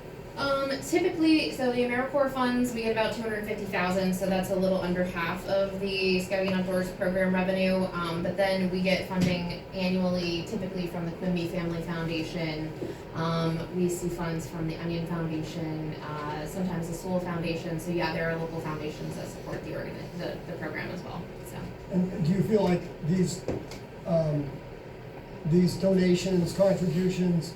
Typically, so the AmeriCorps funds, we get about 250,000, so that's a little under half of the Scouting Outdoors program revenue. But then we get funding annually, typically from the Quimby Family Foundation. We see funds from the Onion Foundation, sometimes the Soul Foundation. So yeah, there are local foundations that support the program as well. So. And do you feel like these donations, contributions,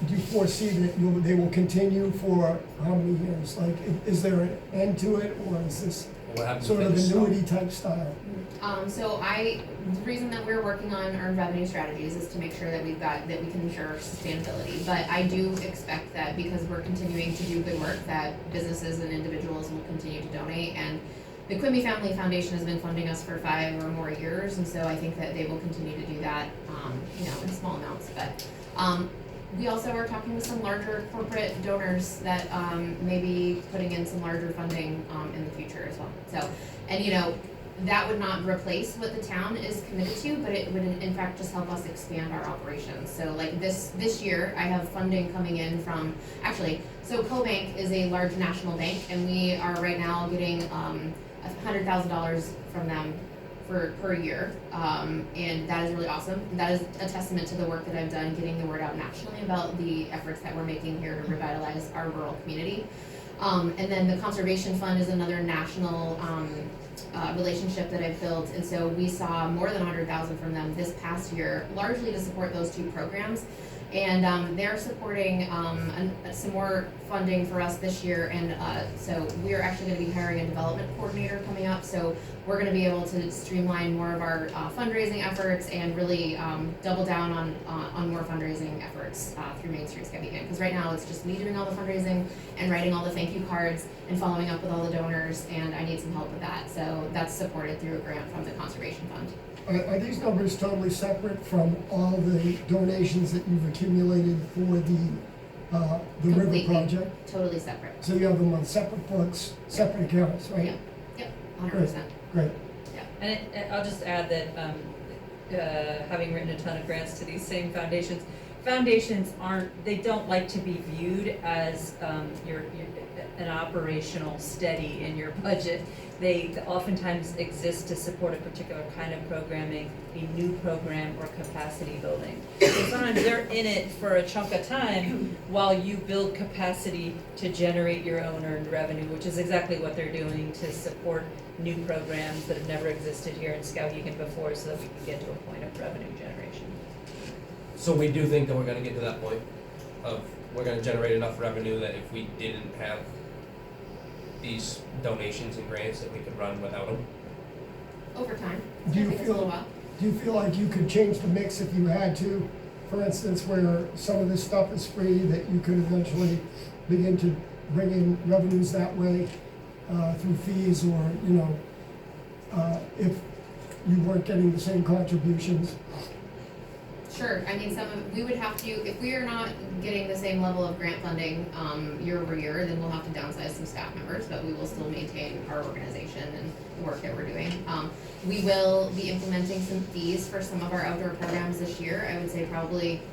do you foresee that they will continue for how many years? Like, is there an end to it, or is this What happens sort if of they stop? annuity type style? The reason that we're working on earned revenue strategies is to make sure that we can ensure sustainability. But I do expect that because we're continuing to do good work, that businesses and individuals will continue to donate. And the Quimby Family Foundation has been funding us for 5 or more years, and so I think that they will continue to do that, in small amounts. But we also are talking with some larger corporate donors that may be putting in some larger funding in the future as well. So, and that would not replace what the town is committed to, but it would in fact just help us expand our operations. So like this year, I have funding coming in from, so CoBank is a large national bank, and we are right now getting $100,000 from them per year, and that is really awesome. That is a testament to the work that I've done getting the word out nationally about the efforts that we're making here to revitalize our rural community. And then the Conservation Fund is another national relationship that I've built, and so we saw more than $100,000 from them this past year, largely to support those 2 programs. And they're supporting some more funding for us this year, and so we're actually going to be hiring a development coordinator coming up. So we're going to be able to streamline more of our fundraising efforts and really double down on more fundraising efforts through Main Street Skowhegan. Because right now it's just me doing all the fundraising and writing all the thank you cards and following up with all the donors, and I need some help with that. So that's supported through a grant from the Conservation Fund. Are these numbers totally separate from all the donations that you've accumulated for the river Completely. project? Totally separate. So you have them on separate books, separate accounts, right? Yep, 100%. Great. And I'll just add that, having written a ton of grants to these same foundations they don't like to be viewed as an operational steady in your budget. They oftentimes exist to support a particular kind of programming, a new program, or capacity building. So sometimes they're in it for a chunk of time while you build capacity to generate your own earned revenue, which is exactly what they're doing to support new programs that have never existed here in Skowhegan before, so that we can get to a point of revenue generation. So we do think that we're gonna get to that point of, we're gonna generate enough revenue that if we didn't have these donations and grants, that we could run without them? Over time. Do you It's gonna take us a little feel, while. do you feel like you could change the mix if you had to? For instance, where some of this stuff is free, that you could eventually begin to bring in revenues that way through fees, or, if you weren't getting the same contributions? Sure, we would have to, if we are not getting the same level of grant funding year over year, then we'll have to downsize some staff members, but we will still maintain our organization and the work that we're doing. We will be implementing some fees for some of our outdoor programs this year. I would say probably,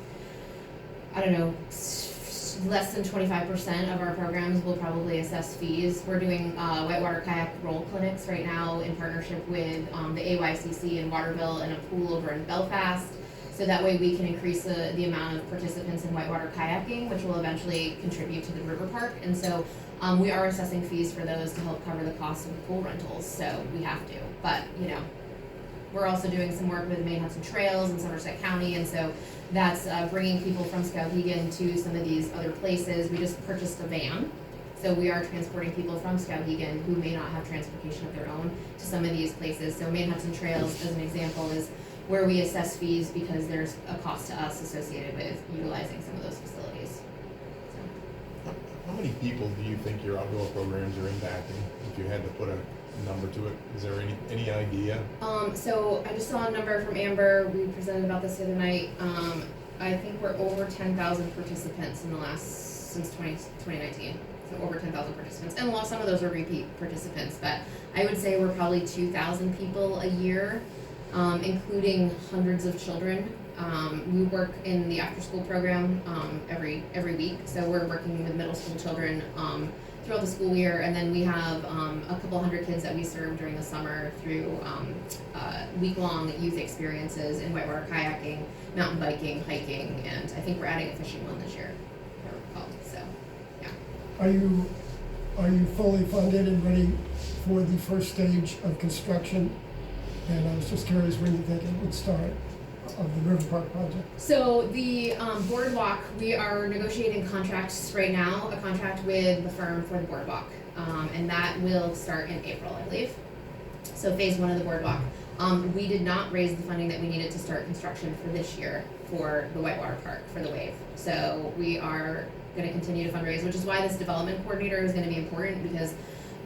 less than 25% of our programs will probably assess fees. We're doing whitewater kayak roll clinics right now in partnership with the AYCC in Waterville and a pool over in Belfast. So that way we can increase the amount of participants in whitewater kayaking, which will eventually contribute to the river park. And so we are assessing fees for those to help cover the cost of the pool rentals, so we have to. But, you know, we're also doing some work with Maine Hudson Trails in Somerset County, and so that's bringing people from Skowhegan to some of these other places. We just purchased a van, so we are transporting people from Skowhegan who may not have transportation of their own to some of these places. So Maine Hudson Trails, as an example, is where we assess fees because there's a cost to us associated with utilizing some of those facilities. So. How many people do you think your outdoor programs are impacting? If you had to put a number to it, is there any idea? So I just saw a number from Amber. We presented about this the other night. I think we're over 10,000 participants in the since 2019. So over 10,000 participants, and some of those are repeat participants. But I would say we're probably 2,000 people a year, including hundreds of children. We work in the after-school program every week, so we're working with middle school children throughout the school year, and then we have a couple hundred kids that we serve during the summer through week-long youth experiences in whitewater kayaking, mountain biking, hiking, and I think we're adding a fishing one this year, if I recall. So, yeah. Are you fully funded and ready for the first stage of construction? And I was just curious when you think it would start, of the River Park project. So the boardwalk, we are negotiating contracts right now, a contract with the firm for the boardwalk, and that will start in April, I believe. So phase 1 of the boardwalk. We did not raise the funding that we needed to start construction for this year for the whitewater park, for the wave. So we are going to continue to fundraise, which is why this development coordinator is going to be important, because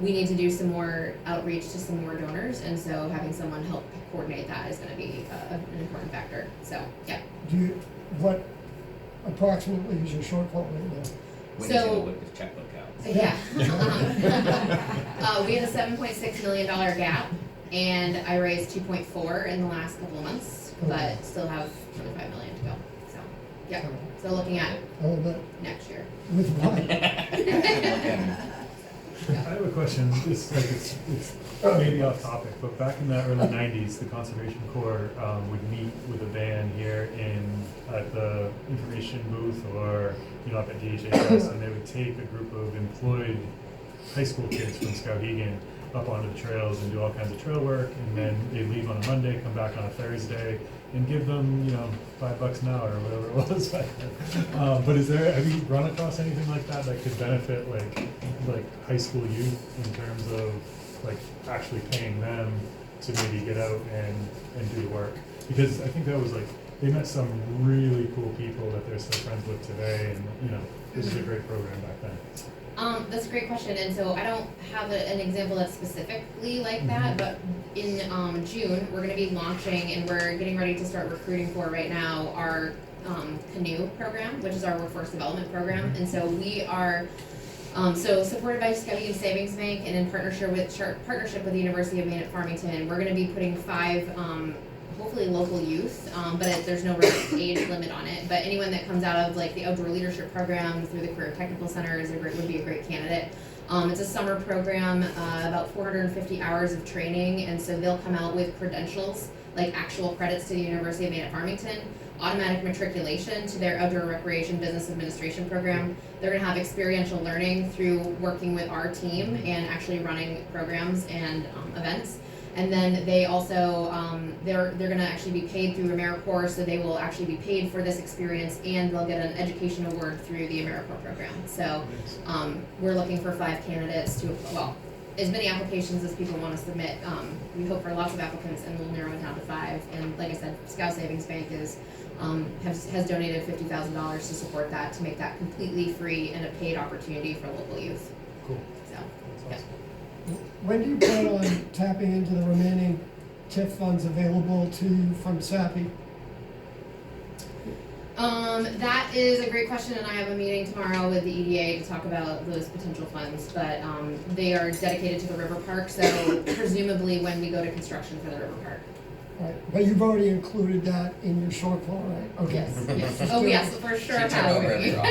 we need to do some more outreach to some more donors, and so having someone help coordinate that is going to be an important factor. So, yeah. What approximately is your shortfall right now? When he's gonna whip his checkbook out. Yeah. We had a $7.6 million gap, and I raised 2.4 in the last couple of months, but still have another $5 million to go. So, yeah. So looking at next year. With what? I have a question. It's maybe off topic, but back in the early '90s, the Conservation Corps would meet with a van here at the information booth, or up at DHHS, and they would take a group of employed high school kids from Skowhegan up onto the trails and do all kinds of trail work, and then they'd leave on a Monday, come back on a Thursday, and give them $5 an hour or whatever it was back then. But have you run across anything like that could benefit like high school youth in terms of actually paying them to maybe get out and do the work? Because I think that was they met some really cool people that they're still friends with today, and this is a great program back then. That's a great question, and so I don't have an example that's specifically like that, but in June, we're going to be launching, and we're getting ready to start recruiting for right now our canoe program, which is our workforce development program, and so we are supported by Skowhegan Savings Bank and in partnership with the University of Maine at Farmington. We're going to be putting 5 hopefully local youth, but there's no age limit on it. But anyone that comes out of the outdoor leadership program through the Career Technical Center would be a great candidate. It's a summer program, about 450 hours of training, and so they'll come out with credentials, actual credits to the University of Maine at Farmington, automatic matriculation to their outdoor recreation business administration program. They're going to have experiential learning through working with our team and actually running programs and events. And then they also, they're going to actually be paid through AmeriCorps, so they will actually be paid for this experience, and they'll get an education award through the AmeriCorps program. So we're looking for 5 candidates as many applications as people want to submit. We hope for lots of applicants, and we'll narrow it down to 5. And like I said, Scout Savings Bank has donated $50,000 to support that, to make that completely free and a paid opportunity for local youth. Cool. So, That's awesome. When do you plan on tapping into the remaining TIF funds available from SAPI? That is a great question, and I have a meeting tomorrow with the EDA to talk about those potential funds, but they are dedicated to the river park, so presumably when we go to construction for the river park. Right, but you've already included that in your shortfall, right? Okay. Yes, yes, oh, yes, for sure, She turned over every rock.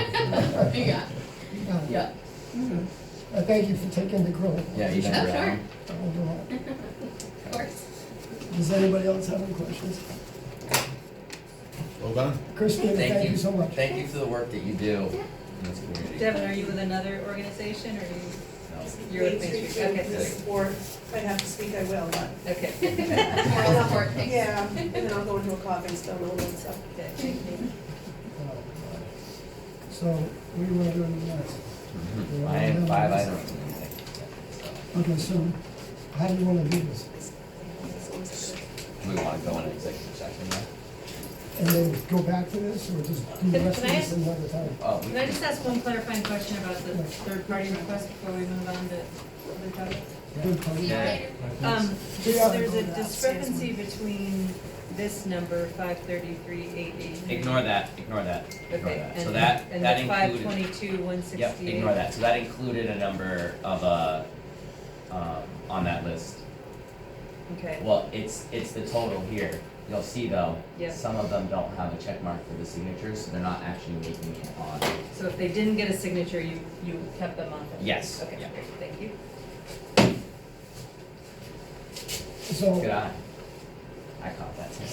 Yeah, Got it. yeah. Thank you for taking the grill. Yeah, you Oh, never sure. know. Of course. Does anybody else have any questions? Well done. Christina, thank you so much. Thank you for the work that you do in this community. Devin, are you with another organization, or do you, No. you're with Main Street? Okay, The support, if I have to speak, I will, but, okay. Moral support, thanks. yeah, and then I'll go into a coffee still a little bit, so. Okay, thank you. So, what do you want to do next? I have 5 items in the executive Okay, so how do you want to do this? session. Do we want to go in executive session now? And then go back to this, or just do the Can- rest of can I this another time? Oh, we Can I can, just ask one clarifying question about the third-party request before we move on to other topics? Good point. yeah, There's a discrepancy between this number, 533,888. ignore that, ignore that. Okay, So and, that and that the included. 522,168. Yep, ignore that. So that included a number of on that list. Okay, Well, it's the total here. You'll see though, Yep. some of them don't have a check mark for the signatures, so they're not actually making it on. so if they didn't get a signature, you kept them on? Yes, Okay, yeah. great, thank you. So, Good eye. I caught that too.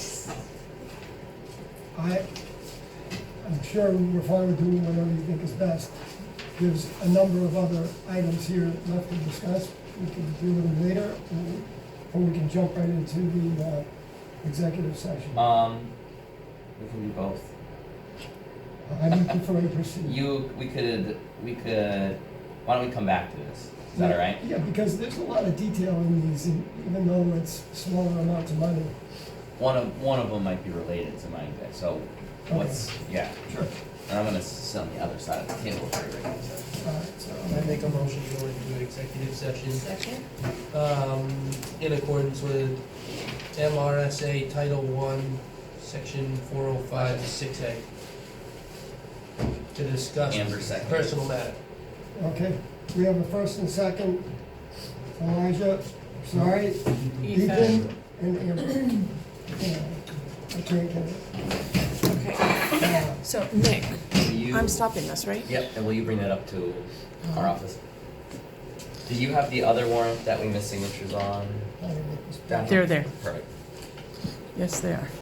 I'm sure we're fine with doing whatever you think is best. There's a number of other items here left to discuss. We can deal with them later, or we can jump right into the executive session. We can do both. How do you prefer to proceed? We could, why don't we come back to this? Is that all right? Yeah, because there's a lot of detail in these, and even though it's smaller amounts of money. One of them might be related to mine, so what's, yeah. Sure. And I'm gonna sit on the other side of the table for you right now, so. All right, so, I make a motion to go into an executive session, Second? in accordance with MRSA Title I, Section 405-6A. To discuss Amber second. personal matter. okay, we have a first and second. Elijah, sorry, Ethan, and Amber. Yeah, I can't get it. Okay, so Nick, Will you- I'm stopping this, right? Yep, and will you bring that up to our office? Do you have the other warrant that we missed signatures on? Down here? They're there. Perfect. Yes, they are.